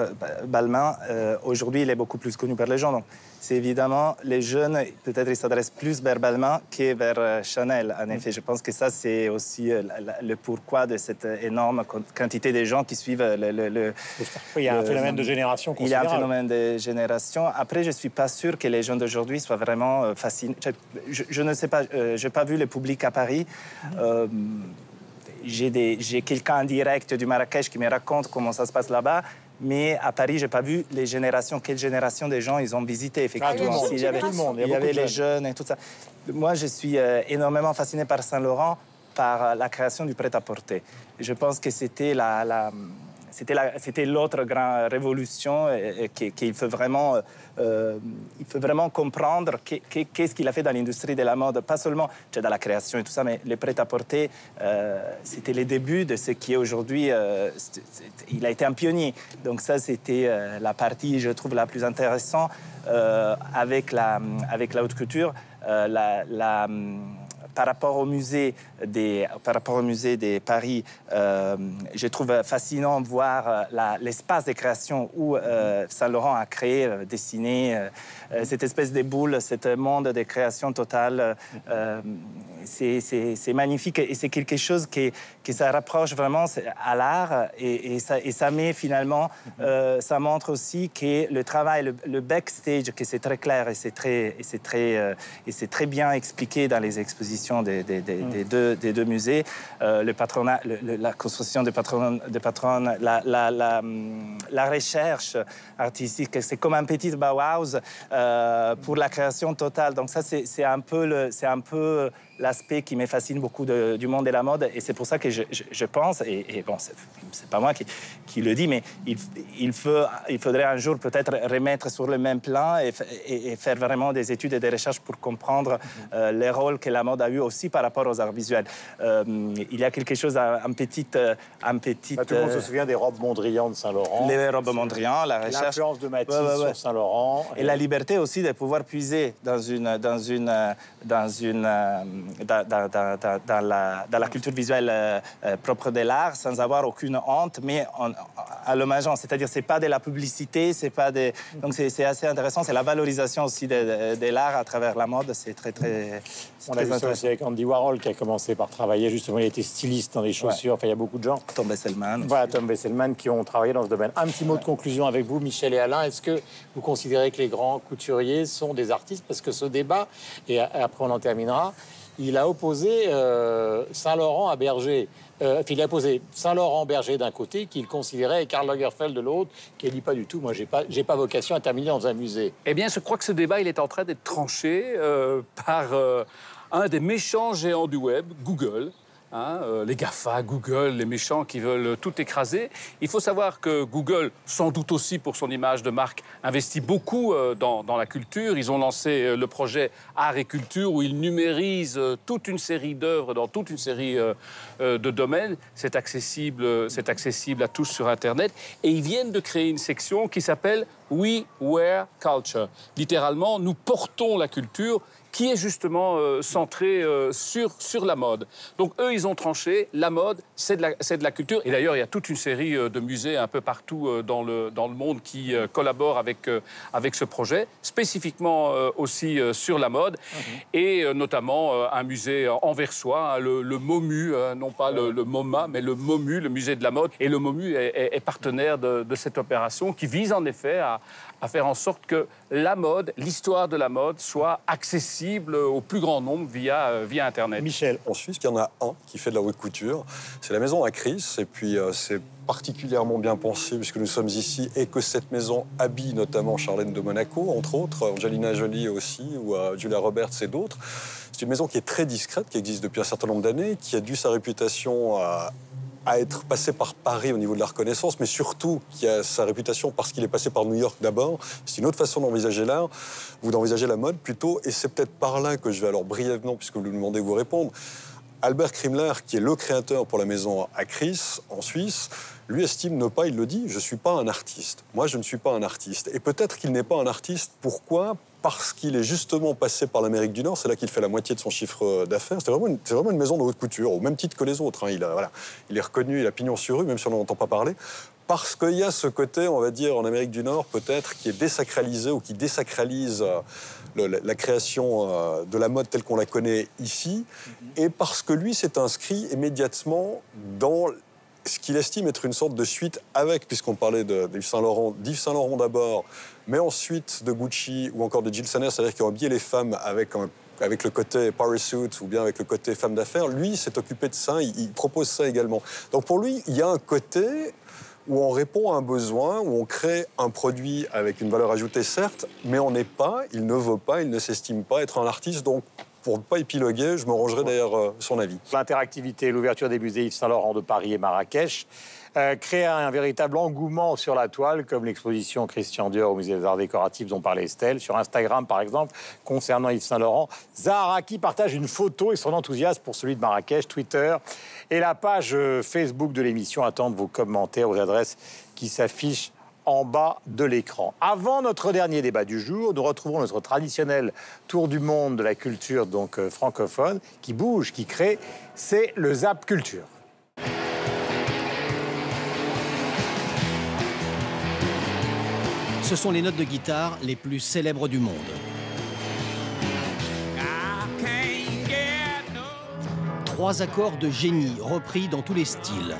Balmain, aujourd'hui, il est beaucoup plus connu par les gens. Donc, c'est évidemment, les jeunes, peut-être ils s'adressent plus vers Balmain que vers Chanel. En effet, je pense que ça, c'est aussi le pourquoi de cette énorme quantité de gens qui suivent il y a un phénomène de génération considérable. Il y a un phénomène de génération. Après, je ne suis pas sûr que les jeunes d'aujourd'hui soient vraiment fascinés. Je ne sais pas, je n'ai pas vu le public à Paris. J'ai quelqu'un en direct du Marrakech qui me raconte comment ça se passe là-bas, mais à Paris, je n'ai pas vu les générations. Quelle génération de gens ils ont visité, effectivement. Il y avait les jeunes et tout ça. Moi, je suis énormément fasciné par Saint-Laurent, par la création du prêt-à-porter. Je pense que c'était l'autre grande révolution qu'il faut vraiment comprendre qu'est-ce qu'il a fait dans l'industrie de la mode, pas seulement dans la création et tout ça, mais le prêt-à-porter, c'était les débuts de ce qui est aujourd'hui, il a été un pionnier. Donc ça, c'était la partie, je trouve, la plus intéressante avec la haute couture. Par rapport au musée de Paris, je trouve fascinant de voir l'espace de création où Saint-Laurent a créé, dessiné cette espèce de boule, ce monde de création totale. C'est magnifique et c'est quelque chose qui ça rapproche vraiment à l'art et ça met finalement, ça montre aussi que le travail, le backstage, que c'est très clair et c'est très bien expliqué dans les expositions des deux musées, le patronat, la construction des patrons, la recherche artistique, c'est comme un petit Bauhaus pour la création totale. Donc ça, c'est un peu l'aspect qui me fascine beaucoup du monde de la mode et c'est pour ça que je pense, et bon, c'est pas moi qui le dis, mais il faudrait un jour peut-être remettre sur le même plan et faire vraiment des études et des recherches pour comprendre les rôles que la mode a eu aussi par rapport aux arts visuels. Il y a quelque chose, un petit... tout le monde se souvient des robes Mondrian de Saint-Laurent. Les robes Mondrian, la recherche... L'influence de Matisse sur Saint-Laurent. Et la liberté aussi de pouvoir puiser dans la culture visuelle propre de l'art sans avoir aucune honte, mais en l'hommageant. C'est-à-dire, c'est pas de la publicité, c'est pas de... Donc, c'est assez intéressant. C'est la valorisation aussi de l'art à travers la mode. C'est très On a vu ça aussi avec Andy Warhol qui a commencé par travailler. Justement, il était styliste dans les chaussures. Enfin, il y a beaucoup de gens. Tom Besselman. Voilà, Tom Besselman qui ont travaillé dans ce domaine. Un petit mot de conclusion avec vous, Michel et Alain. Est-ce que vous considérez que les grands couturiers sont des artistes? Parce que ce débat, et après on en terminera, il a opposé Saint-Laurent à Berger. Il a opposé Saint-Laurent Berger d'un côté, qu'il considérait, et Karl Lagerfeld de l'autre, qui ne dit pas du tout. Moi, j'ai pas vocation à terminer dans un musée. Eh bien, je crois que ce débat, il est en train d'être tranché par un des méchants géants du web, Google, les GAFA, Google, les méchants qui veulent tout écraser. Il faut savoir que Google, sans doute aussi pour son image de marque, investit beaucoup dans la culture. Ils ont lancé le projet Art et Culture où ils numérisent toute une série d'œuvres dans toute une série de domaines. C'est accessible à tous sur Internet. Et ils viennent de créer une section qui s'appelle We Wear Culture. Littéralement, nous portons la culture, qui est justement centrée sur la mode. Donc eux, ils ont tranché, la mode, c'est de la culture. Et d'ailleurs, il y a toute une série de musées un peu partout dans le monde qui collaborent avec ce projet, spécifiquement aussi sur la mode, et notamment un musée anversois, le MOMU, non pas le MoMA, mais le MOMU, le musée de la mode. Et le MOMU est partenaire de cette opération qui vise en effet à faire en sorte que la mode, l'histoire de la mode, soit accessible au plus grand nombre via Internet. Michel. En Suisse, il y en a un qui fait de la haute couture. C'est la maison Acris. Et puis, c'est particulièrement bien pensé, puisque nous sommes ici, et que cette maison habille notamment Charlène de Monaco, entre autres, Angelina Jolie aussi, ou Julia Roberts et d'autres. C'est une maison qui est très discrète, qui existe depuis un certain nombre d'années, qui a dû sa réputation à être passé par Paris au niveau de la reconnaissance, mais surtout qui a sa réputation parce qu'il est passé par New York d'abord. C'est une autre façon d'envisager l'art, ou d'envisager la mode plutôt, et c'est peut-être par là que je vais alors brièvement, puisque vous me demandez de vous répondre. Albert Krimmler, qui est le créateur pour la maison Acris en Suisse, lui estime ne pas, il le dit, je ne suis pas un artiste. Moi, je ne suis pas un artiste. Et peut-être qu'il n'est pas un artiste. Pourquoi ? Parce qu'il est justement passé par l'Amérique du Nord. C'est là qu'il fait la moitié de son chiffre d'affaires. C'est vraiment une maison de haute couture, au même titre que les autres. Hein. Il est reconnu, il a pignon sur rue, même si on n'en entend pas parler. Parce qu'il y a ce côté, on va dire, en Amérique du Nord, peut-être, qui est désacralisé ou qui désacralise la création de la mode telle qu'on la connaît ici. Et parce que lui s'est inscrit immédiatement dans ce qu'il estime être une sorte de suite avec, puisqu'on parlait d'Yves Saint-Laurent d'abord, mais ensuite de Gucci ou encore de Jill Sander, c'est-à-dire qu'ils ont habillé les femmes avec le côté parachute ou bien avec le côté femme d'affaires. Lui s'est occupé de ça, il propose ça également. Donc pour lui, il y a un côté où on répond à un besoin, où on crée un produit avec une valeur ajoutée, certes, mais on n'est pas, il ne veut pas, il ne s'estime pas être un artiste, donc pour ne pas épiloguer, je me rangerai derrière son avis. L'interactivité, l'ouverture des musées Yves Saint-Laurent de Paris et Marrakech crée un véritable engouement sur la toile, comme l'exposition Christian Dior au musée des Arts Décoratifs dont parlait Estelle. Sur Instagram, par exemple, concernant Yves Saint-Laurent, Zaharaki partage une photo et son enthousiasme pour celui de Marrakech, Twitter. Et la page Facebook de l'émission attend vos commentaires aux adresses qui s'affichent en bas de l'écran. Avant notre dernier débat du jour, nous retrouvons notre traditionnel tour du monde de la culture donc francophone, qui bouge, qui crée, c'est le Zap Culture. Ce sont les notes de guitare les plus célèbres du monde. Trois accords de génie repris dans tous les styles.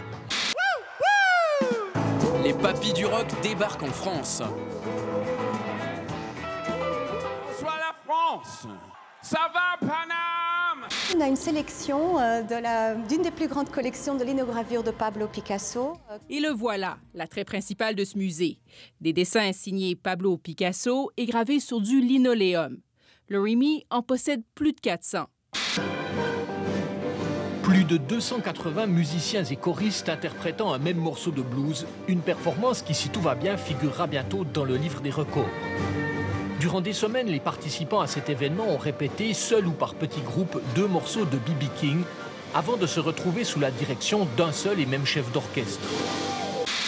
Les papis du rock débarquent en France. Bonsoir la France. Ça va, Paname? On a une sélection d'une des plus grandes collections de linogravures de Pablo Picasso. Et le voilà, l'attrait principal de ce musée. Des dessins signés Pablo Picasso et gravés sur du linoléum. Le Remy en possède plus de 400. Plus de 280 musiciens et choristes interprétant un même morceau de blues, une performance qui, si tout va bien, figurera bientôt dans le livre des records. Durant des semaines, les participants à cet événement ont répété, seuls ou par petits groupes, 2 morceaux de B.B. King, avant de se retrouver sous la direction d'un seul et même chef d'orchestre.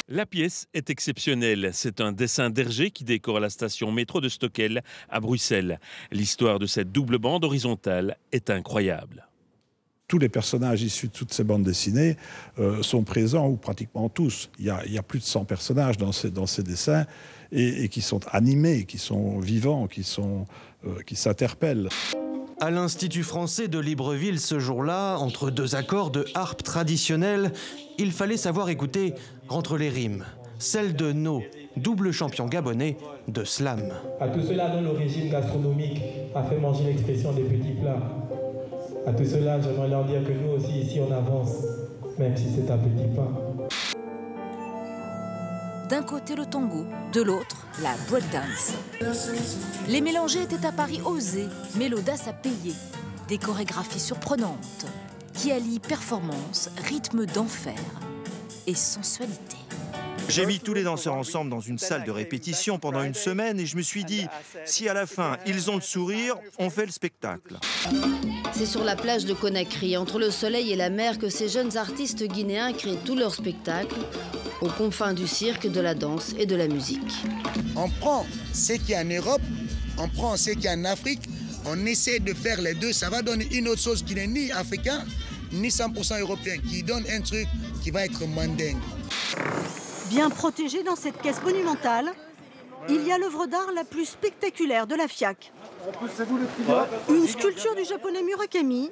La pièce est exceptionnelle. C'est un dessin d'Hergé qui décore la station métro de Stockel à Bruxelles. L'histoire de cette double bande horizontale est incroyable. Tous les personnages issus de toutes ces bandes dessinées sont présents, ou pratiquement tous. Il y a plus de 100 personnages dans ces dessins et qui sont animés, qui sont vivants, qui s'interpellent. À l'Institut français de Libreville ce jour-là, entre 2 accords de harpe traditionnelle, il fallait savoir écouter entre les rimes, celle de No, double champion gabonais de slam. À tous ceux-là dont l'origine gastronomique a fait manger l'expression des petits plats. À tout cela, j'aimerais leur dire que nous aussi, ici, on avance, même si c'est un petit pas. D'un côté, le tango, de l'autre, la breakdance. Les mélangés étaient à Paris osés, mais l'audace a payé. Des chorégraphies surprenantes. qui allie performance, rythme d'enfer et sensualité. J'ai mis tous les danseurs ensemble dans une salle de répétition pendant une semaine et je me suis dit, si à la fin ils ont le sourire, on fait le spectacle. C'est sur la plage de Conakry, entre le soleil et la mer, que ces jeunes artistes guinéens créent tous leurs spectacles, aux confins du cirque, de la danse et de la musique. On prend ce qu'il y a en Europe, on prend ce qu'il y a en Afrique, on essaie de faire les deux, ça va donner une autre chose qui n'est ni africain, ni 100% européen, qui donne un truc qui va être mandingue. Bien protégée dans cette caisse monumentale, il y a l'œuvre d'art la plus spectaculaire de la FIAC. Une sculpture du japonais Murakami,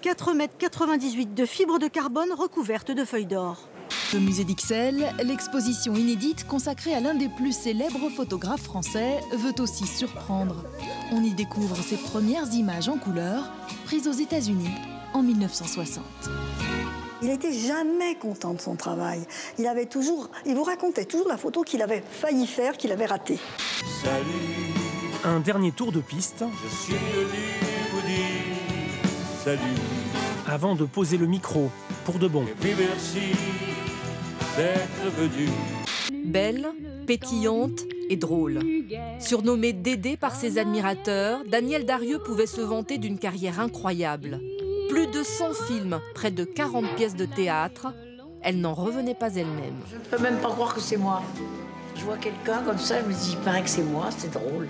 4,98 m de fibre de carbone recouverte de feuilles d'or. Au musée d'Ixelles, l'exposition inédite consacrée à l'un des plus célèbres photographes français veut aussi surprendre. On y découvre ses premières images en couleur, prises aux États-Unis en 1960. Il n'était jamais content de son travail. Il vous racontait toujours la photo qu'il avait failli faire, qu'il avait ratée. Salut. Un dernier tour de piste. Je suis venu vous dire salut. Avant de poser le micro, pour de bon. Et puis merci d'être venu. Belle, pétillante et drôle. Surnommée Dédé par ses admirateurs, Danielle Darieux pouvait se vanter d'une carrière incroyable. Plus de 100 films, près de 40 pièces de théâtre. Elle n'en revenait pas elle-même. Je ne peux même pas croire que c'est moi. Je vois quelqu'un comme ça, je me dis, il paraît que c'est moi, c'est drôle.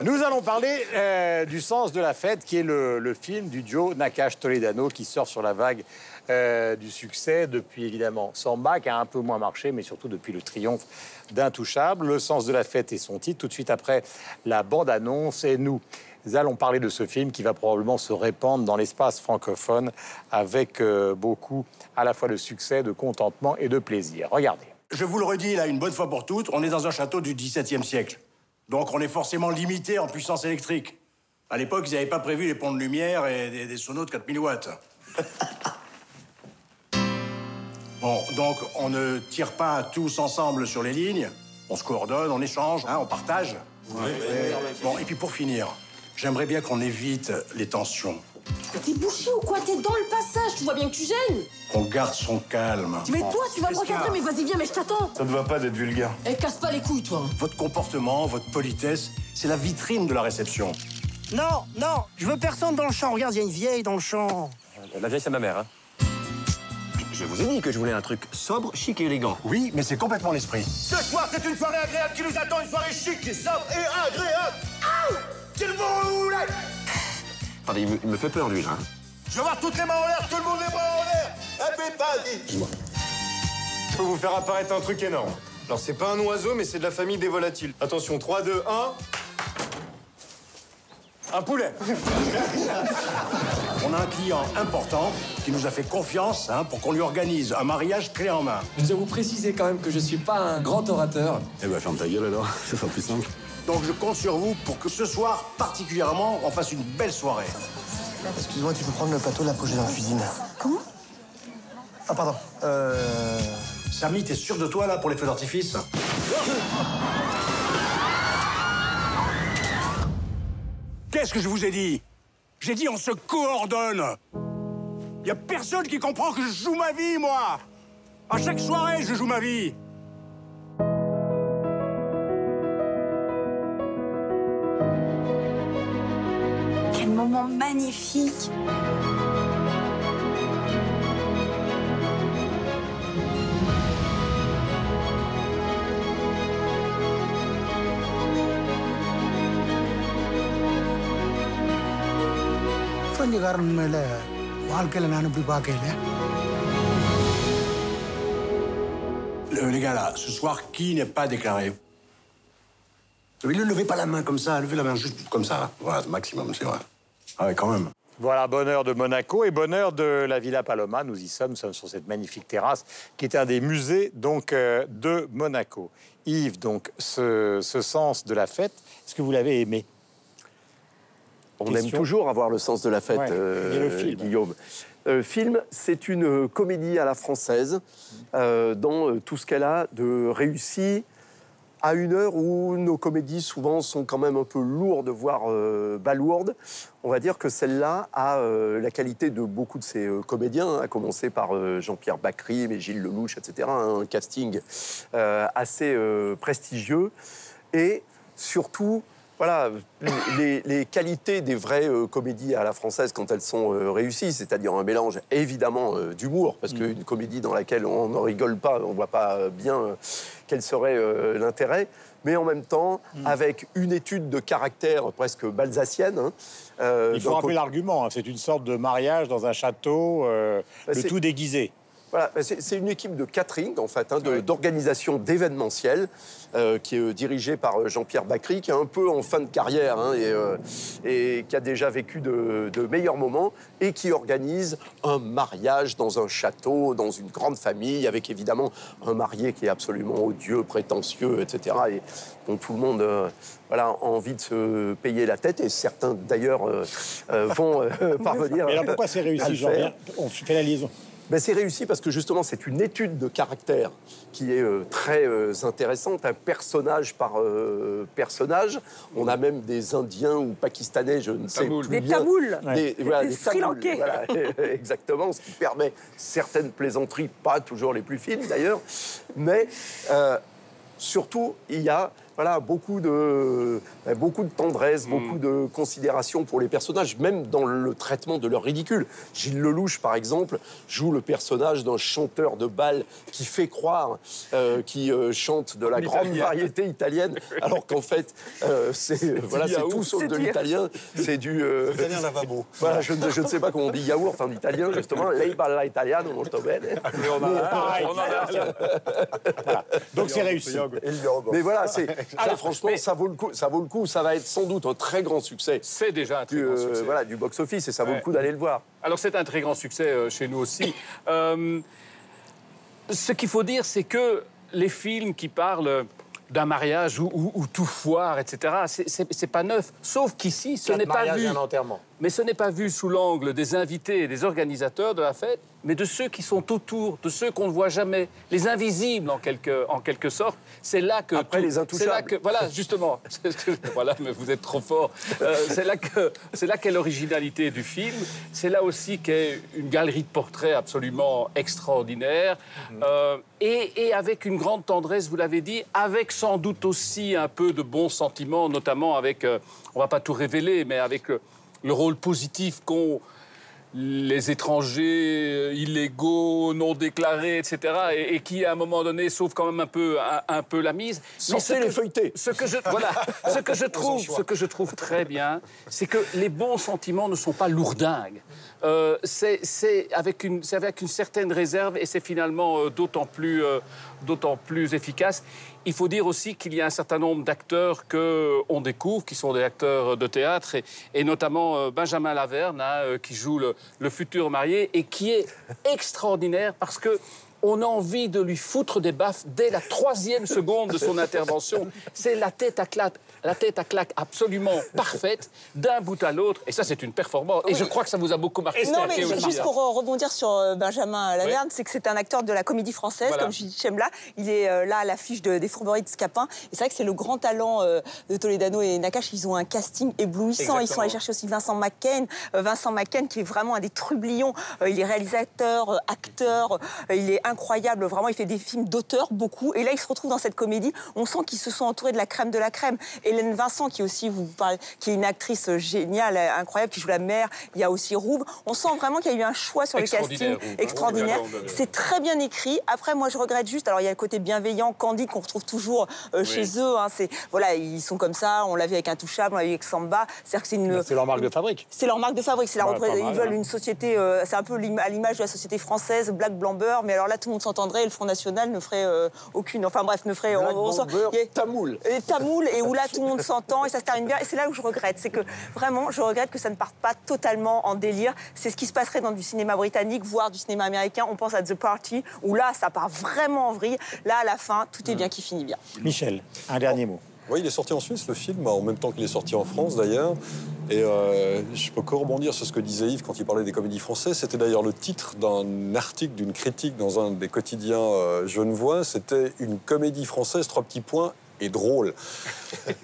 Nous allons parler du sens de la fête, qui est le film du duo Nakache-Toledano qui sort sur la vague du succès depuis évidemment Samba, qui a un peu moins marché, mais surtout depuis le triomphe d'Intouchable. Le sens de la fête est son titre. Tout de suite après la bande-annonce, et nous allons parler de ce film qui va probablement se répandre dans l'espace francophone avec beaucoup à la fois de succès, de contentement et de plaisir. Regardez. Je vous le redis là une bonne fois pour toutes, on est dans un château du XVIIe siècle. Donc on est forcément limité en puissance électrique. À l'époque, ils n'avaient pas prévu les ponts de lumière et des sonos de 4000 watts. Bon, donc on ne tire pas tous ensemble sur les lignes. On se coordonne, on échange, hein, on partage. Ouais. Bon, et puis pour finir, j'aimerais bien qu'on évite les tensions. T'es bouché ou quoi? T'es dans le passage, tu vois bien que tu gênes. Qu'on garde son calme. Mais toi, tu vas me recadrer, mais vas-y, viens, mais je t'attends. Ça ne va pas d'être vulgaire. Eh, casse pas les couilles, toi. Votre comportement, votre politesse, c'est la vitrine de la réception. Non, non, je veux personne dans le champ. Regarde, il y a une vieille dans le champ. La vieille, c'est ma mère, hein. Je vous ai dit que je voulais un truc sobre, chic et élégant. Oui, mais c'est complètement l'esprit. Ce soir, c'est une soirée agréable qui nous attend, une soirée chic, sobre et agréable. Qu'il vous voulez. Attendez, il me fait peur, lui, là. Je veux voir toutes les mains en l'air, tout le monde les bras en l'air. Et puis, vas-y. Je peux vous faire apparaître un truc énorme. Alors, c'est pas un oiseau, mais c'est de la famille des volatiles. Attention, 3, 2, 1... Un poulet. On a un client important qui nous a fait confiance pour qu'on lui organise un mariage clé en main. Je dois vous préciser quand même que je suis pas un grand orateur. Eh ben, ferme ta gueule alors, ça sera plus simple. Donc je compte sur vous pour que ce soir, particulièrement, on fasse une belle soirée. Excuse-moi, tu peux prendre le plateau, là, faut que j'aille dans la cuisine. Comment? Ah, pardon. Samy, t'es sûr de toi, là, pour les feux d'artifice? Qu'est-ce que je vous ai dit? J'ai dit on se coordonne. Y a personne qui comprend que je joue ma vie, moi. À chaque soirée, je joue ma vie. Quel moment magnifique. Les gars, là, ce soir, qui n'est pas déclaré? Ne levez pas la main comme ça, levez la main juste comme ça. Voilà, maximum, c'est vrai. Ah ouais, quand même. Voilà, bonheur de Monaco et bonheur de la Villa Paloma. Nous sommes sur cette magnifique terrasse qui est un des musées donc, de Monaco. Yves, donc, ce sens de la fête, est-ce que vous l'avez aimé? On aime toujours avoir le sens de la fête, Guillaume. Film, c'est une comédie à la française, dans tout ce qu'elle a de réussi, à une heure où nos comédies souvent sont quand même un peu lourdes, voire balourdes, on va dire que celle-là a la qualité de beaucoup de ces comédiens, à commencer par Jean-Pierre Bacry, mais Gilles Lelouch, etc. Un casting assez prestigieux. Et surtout, voilà, les qualités des vraies comédies à la française quand elles sont réussies, c'est-à-dire un mélange évidemment d'humour, parce qu'une comédie dans laquelle on ne rigole pas, on ne voit pas bien quel serait l'intérêt, mais en même temps avec une étude de caractère presque balsacienne. Il faut rappeler l'argument, c'est une sorte de mariage dans un château, le tout déguisé. Voilà, c'est une équipe de catering, en fait, d'organisation d'événementiel, qui est dirigée par Jean-Pierre Bacry, qui est un peu en fin de carrière et qui a déjà vécu de meilleurs moments, et qui organise un mariage dans un château, dans une grande famille, avec évidemment un marié qui est absolument odieux, prétentieux, etc., et dont tout le monde a envie de se payer la tête, et certains, d'ailleurs, vont parvenir. Mais alors pourquoi c'est réussi, Jean? On fait la liaison. Ben, c'est réussi parce que justement c'est une étude de caractère qui est très intéressante, un personnage par personnage. On a même des Indiens ou Pakistanais, je ne sais plus bien. Des Tamouls, des Sri Lankais. Voilà, exactement, ce qui permet certaines plaisanteries, pas toujours les plus fines d'ailleurs, mais surtout il y a beaucoup de tendresse, beaucoup de considération pour les personnages, même dans le traitement de leur ridicule. Gilles Lelouch, par exemple, joue le personnage d'un chanteur de bal qui fait croire qu'il chante de la grande variété italienne, alors qu'en fait, c'est tout sauf de l'italien. C'est du... italien lavabo. Voilà, je ne sais pas comment on dit yaourt en italien, justement. Lei balla italiano, molto bene. Donc c'est réussi. Mais voilà, franchement, ça vaut le coup. Ça va être sans doute un très grand succès. C'est déjà un très grand succès. Du box-office, et ça vaut le coup d'aller le voir. Alors, c'est un très grand succès chez nous aussi. Ce qu'il faut dire, c'est que les films qui parlent d'un mariage où tout foire, etc., c'est pas neuf. Sauf qu'ici, ce n'est pas vu. Mais ce n'est pas vu sous l'angle des invités et des organisateurs de la fête, mais de ceux qui sont autour, de ceux qu'on ne voit jamais, les invisibles en quelque sorte. C'est là que... Après les intouchables. Voilà, justement. Voilà, mais vous êtes trop fort. C'est là qu'est l'originalité du film. C'est là aussi qu'est une galerie de portraits absolument extraordinaire. Et avec une grande tendresse, vous l'avez dit, avec sans doute aussi un peu de bons sentiments, notamment avec, on ne va pas tout révéler, mais avec le rôle positif qu'ont les étrangers illégaux, non déclarés, etc., et qui, à un moment donné, sauvent quand même un peu la mise. Sortez les feuilletés. Ce que je trouve très bien, c'est que les bons sentiments ne sont pas lourdingues. C'est avec une certaine réserve, et c'est finalement d'autant plus efficace. Il faut dire aussi qu'il y a un certain nombre d'acteurs qu'on découvre, qui sont des acteurs de théâtre, et notamment Benjamin Laverne, qui joue le futur marié, et qui est extraordinaire parce que on a envie de lui foutre des baffes dès la 3e seconde de son intervention. C'est la tête à claque absolument parfaite, d'un bout à l'autre. Et ça, c'est une performance. Et je crois que ça vous a beaucoup marqué. Non, mais juste pour rebondir sur Benjamin Laverne, c'est que c'est un acteur de la comédie française, comme je dis Chemla. Il est là à l'affiche des Fourberies de Scapin. Et c'est vrai que c'est le grand talent de Toledano et Nakache. Ils ont un casting éblouissant. Exactement. Ils sont allés chercher aussi Vincent Macken. Vincent Macken, qui est vraiment un des trublions. Il est réalisateur, acteur. Il est incroyable, vraiment, il fait des films d'auteur, beaucoup. Et là, il se retrouve dans cette comédie. On sent qu'ils se sont entourés de la crème de la crème. Hélène Vincent, qui aussi, vous parlez, qui est une actrice géniale, incroyable, qui joue la mère. Il y a aussi Rouve. On sent vraiment qu'il y a eu un choix sur le casting extraordinaire. C'est très bien écrit. Après, moi, je regrette juste, alors il y a le côté bienveillant, candide, qu'on retrouve toujours chez eux. Voilà, ils sont comme ça, on l'a vu avec Intouchable, on l'a vu avec Samba. C'est leur marque de fabrique. C'est leur marque de fabrique. Ils veulent une société, c'est un peu à l'image de la société française, black, blanc, beurre, mais alors là, tout le monde s'entendrait et le Front National ne ferait aucune... Enfin bref, ne ferait... Tamoul. Tamoul, et où là, tout le monde s'entend et ça se termine bien. Et c'est là où je regrette. C'est que vraiment, je regrette que ça ne parte pas totalement en délire. C'est ce qui se passerait dans du cinéma britannique, voire du cinéma américain. On pense à The Party, où là, ça part vraiment en vrille. Là, à la fin, tout est bien qui finit bien. Michel, un dernier mot. Oui, il est sorti en Suisse, le film, en même temps qu'il est sorti en France, d'ailleurs. Et je peux que rebondir sur ce que disait Yves quand il parlait des comédies françaises. C'était d'ailleurs le titre d'un article, d'une critique dans un des quotidiens genevois. C'était une comédie française, 3 petits points, et drôle.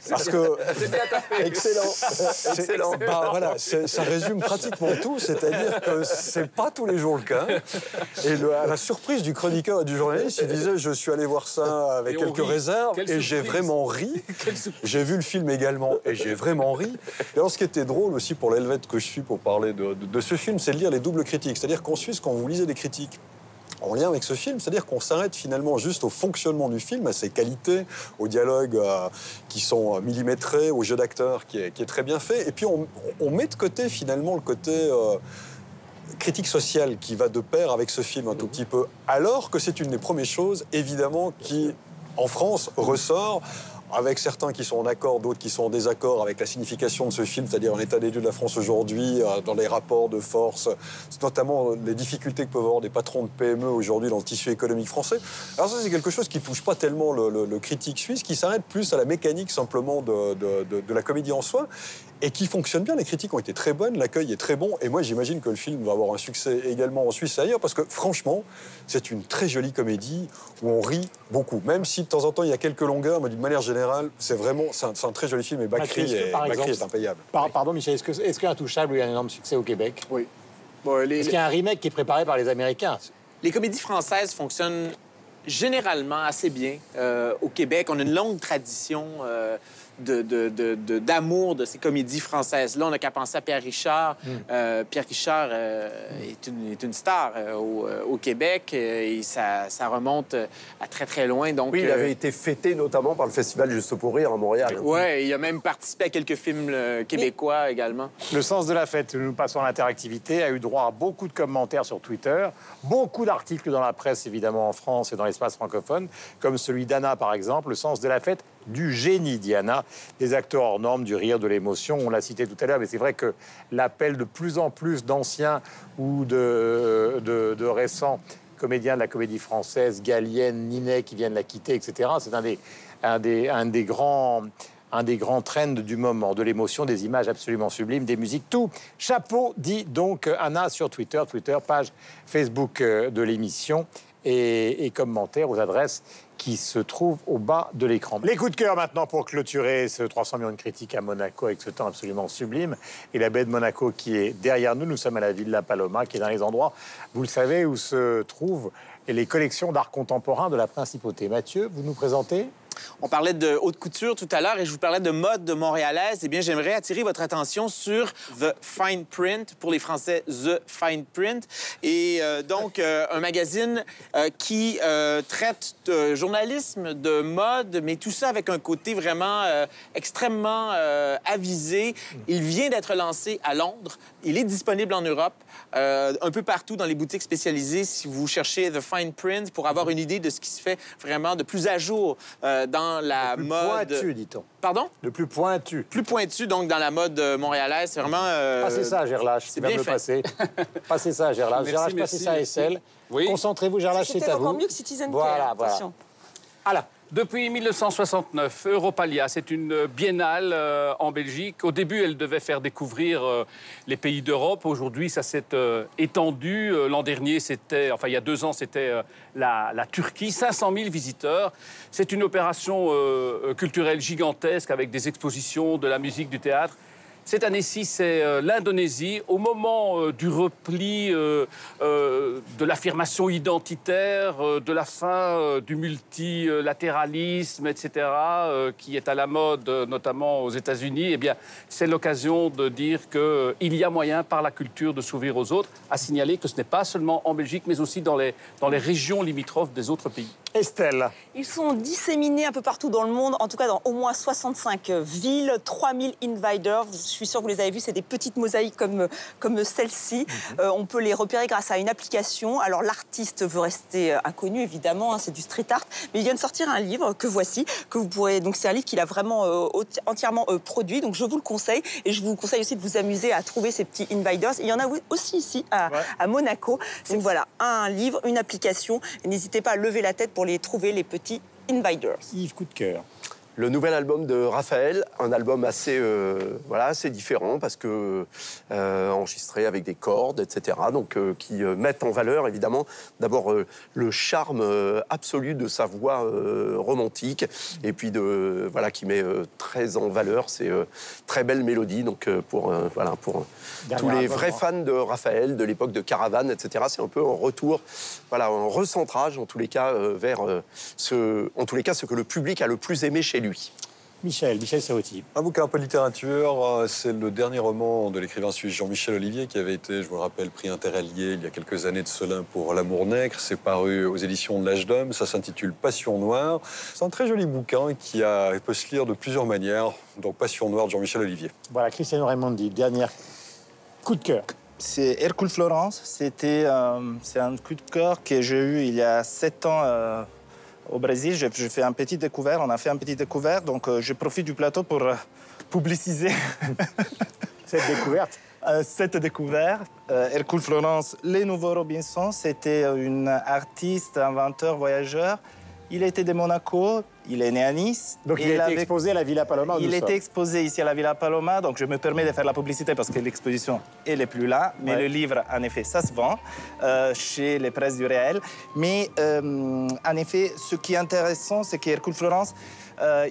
Parce que... Excellent. Bah, voilà, ça résume pratiquement tout, c'est-à-dire que c'est pas tous les jours le cas. Et à la surprise du chroniqueur et du journaliste, il disait, je suis allé voir ça avec quelques réserves et j'ai vraiment ri. J'ai vu le film également et j'ai vraiment ri. Et alors, ce qui était drôle aussi pour l'Helvète que je suis pour parler de ce film, c'est de lire les doubles critiques. C'est-à-dire qu'en Suisse, quand vous lisez des critiques en lien avec ce film, c'est-à-dire qu'on s'arrête finalement juste au fonctionnement du film, à ses qualités, aux dialogues qui sont millimétrés, au jeu d'acteur qui est très bien fait, et puis on met de côté finalement le côté critique sociale qui va de pair avec ce film un tout petit peu, alors que c'est une des premières choses, évidemment, qui, en France, ressort, avec certains qui sont en accord, d'autres qui sont en désaccord avec la signification de ce film, c'est-à-dire un état des lieux de la France aujourd'hui, dans les rapports de force, notamment les difficultés que peuvent avoir des patrons de PME aujourd'hui dans le tissu économique français. Alors ça, c'est quelque chose qui ne touche pas tellement le critique suisse, qui s'arrête plus à la mécanique simplement de la comédie en soi, et qui fonctionne bien. Les critiques ont été très bonnes, l'accueil est très bon, et moi j'imagine que le film va avoir un succès également en Suisse et ailleurs, parce que franchement, c'est une très jolie comédie où on rit beaucoup. Même si de temps en temps il y a quelques longueurs, mais d'une manière générale, c'est un très joli film, et Bakri est impayable. Pardon Michel, est-ce qu'Intouchable a eu un énorme succès au Québec? Oui. Bon, est-ce qu'il y a un remake qui est préparé par les Américains? Les comédies françaises fonctionnent généralement assez bien au Québec. On a une longue tradition d'amour de ces comédies françaises-là. On n'a qu'à penser à Pierre Richard. Pierre Richard est une star au Québec et ça remonte à très, très loin. Donc, oui, il avait été fêté notamment par le Festival Juste pour rire à Montréal. Oui, il a même participé à quelques films québécois également. Le sens de la fête, nous passons à l'interactivité, a eu droit à beaucoup de commentaires sur Twitter, beaucoup d'articles dans la presse, évidemment, en France et dans l'espace francophone, comme celui d'Anna, par exemple, le sens de la fête du génie d'Anna, des acteurs hors normes, du rire, de l'émotion, on l'a cité tout à l'heure, mais c'est vrai que l'appel de plus en plus d'anciens ou de récents comédiens de la comédie française, Gallienne, Ninet, qui viennent la quitter, etc., c'est un des grands trends du moment, de l'émotion, des images absolument sublimes, des musiques, tout. Chapeau, dit donc Anna sur Twitter, page Facebook de l'émission, et commentaires aux adresses qui se trouvent au bas de l'écran. Les coups de cœur maintenant pour clôturer ce 300 millions de critiques à Monaco avec ce temps absolument sublime. Et la baie de Monaco qui est derrière nous, nous sommes à la ville de La Paloma, qui est dans les endroits, vous le savez, où se trouvent les collections d'art contemporain de la principauté. Mathieu, vous nous présentez ? On parlait de haute couture tout à l'heure et je vous parlais de mode montréalaise. Eh bien, j'aimerais attirer votre attention sur The Fine Print, pour les Français, The Fine Print. Et donc, un magazine qui traite de journalisme, de mode, mais tout ça avec un côté vraiment extrêmement avisé. Il vient d'être lancé à Londres. Il est disponible en Europe, un peu partout dans les boutiques spécialisées, si vous cherchez The Fine Print, pour avoir une idée de ce qui se fait vraiment de plus à jour dans la mode... Le plus pointu, dit-on. Pardon? Le plus pointu. Plus pointu, donc, dans la mode montréalaise. C'est vraiment... Passez ça, Gerlache. C'est bien fait. Passez ça, Gerlache. Gerlache, passez ça à SL. Oui. Concentrez-vous, Gerlache, c'est à vous. C'était encore mieux que Citizen Care. Voilà. Alors, depuis 1969, Europalia, c'est une biennale en Belgique. Au début, elle devait faire découvrir les pays d'Europe. Aujourd'hui, ça s'est étendu. L'an dernier, il y a 2 ans, c'était la Turquie. 500 000 visiteurs. C'est une opération culturelle gigantesque avec des expositions, de la musique, du théâtre. Cette année-ci, c'est l'Indonésie. Au moment du repli, de l'affirmation identitaire, de la fin du multilatéralisme, etc., qui est à la mode, notamment aux États-Unis, eh bien, c'est l'occasion de dire qu'il y a moyen, par la culture, de s'ouvrir aux autres, à signaler que ce n'est pas seulement en Belgique, mais aussi dans les régions limitrophes des autres pays. Estelle. Ils sont disséminés un peu partout dans le monde, en tout cas dans au moins 65 villes, 3000 inviters. Je suis sûre que vous les avez vus, c'est des petites mosaïques comme celle-ci. On peut les repérer grâce à une application. Alors l'artiste veut rester inconnu, évidemment, c'est du street art, mais il vient de sortir un livre que voici, que vous pourrez... Donc c'est un livre qu'il a vraiment entièrement produit, donc je vous le conseille. Et je vous conseille aussi de vous amuser à trouver ces petits inviters. Il y en a aussi ici, à Monaco. Donc voilà, un livre, une application. Et n'hésitez pas à lever la tête pour les trouver, les petits inviters. Yves, coup de cœur. le nouvel album de Raphaël, un album assez, assez différent parce que enregistré avec des cordes, etc. Donc qui mettent en valeur évidemment d'abord le charme absolu de sa voix romantique et puis qui met très en valeur ces très belles mélodies. Donc pour tous les vrais fans de Raphaël, de l'époque de Caravane, etc. C'est un peu un retour, un recentrage en tous les cas vers ce que le public a le plus aimé chez lui. Michel Serruti. Un bouquin un peu de littérature, c'est le dernier roman de l'écrivain suisse Jean-Michel Olivier qui avait été, je vous le rappelle, prix Interallié il y a quelques années de cela pour L'amour nègre. C'est paru aux éditions de l'Âge d'Homme, ça s'intitule Passion noire. C'est un très joli bouquin qui peut se lire de plusieurs manières. Donc Passion noire de Jean-Michel Olivier. Voilà, Cristiano Raimondi, dernier coup de cœur. C'est Hercule Florence. C'est un coup de cœur que j'ai eu il y a 7 ans au Brésil. J'ai fait un petit découvert. On a fait un petit découvert. Donc, je profite du plateau pour publiciser cette découverte. Cette découverte. Hercule Florence, les nouveaux Robinson, c'était un artiste, inventeur, voyageur. Il était de Monaco, il est né à Nice. Donc il a été exposé à la Villa Paloma. Il était exposé ici à la Villa Paloma, donc je me permets de faire la publicité parce que l'exposition, elle n'est plus là. Mais le livre, en effet, ça se vend chez les presses du réel. Mais en effet, ce qui est intéressant, c'est qu'Hercule Florence,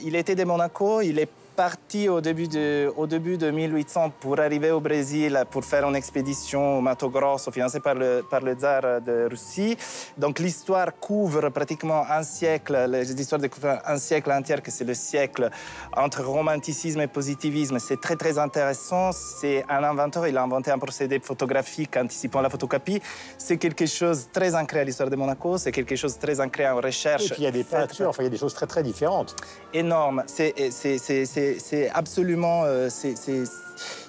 il était de Monaco, il est parti au début de 1800 pour arriver au Brésil pour faire une expédition au Mato Grosso financée par le tsar de Russie. Donc l'histoire couvre pratiquement un siècle, les histoires découvrent un siècle entier, que c'est le siècle entre romanticisme et positivisme. C'est très très intéressant. C'est un inventeur, il a inventé un procédé photographique anticipant la photocopie. C'est quelque chose de très ancré à l'histoire de Monaco, c'est quelque chose de très ancré en recherche. Et puis il y a des peintures, il y a des choses très très différentes. Énorme. C'est absolument,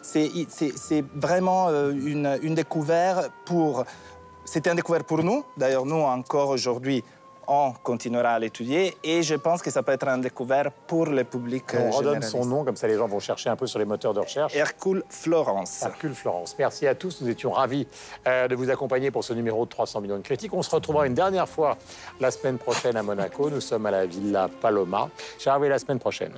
c'est vraiment une découverte c'était un découvert pour nous. D'ailleurs, nous, encore aujourd'hui, on continuera à l'étudier et je pense que ça peut être un découvert pour le public On redonne son nom, comme ça les gens vont chercher un peu sur les moteurs de recherche. Hercule Florence. Hercule Florence. Merci à tous. Nous étions ravis de vous accompagner pour ce numéro de 300 millions de critiques. On se retrouvera une dernière fois la semaine prochaine à Monaco. Nous sommes à la Villa Paloma. Ciao et la semaine prochaine.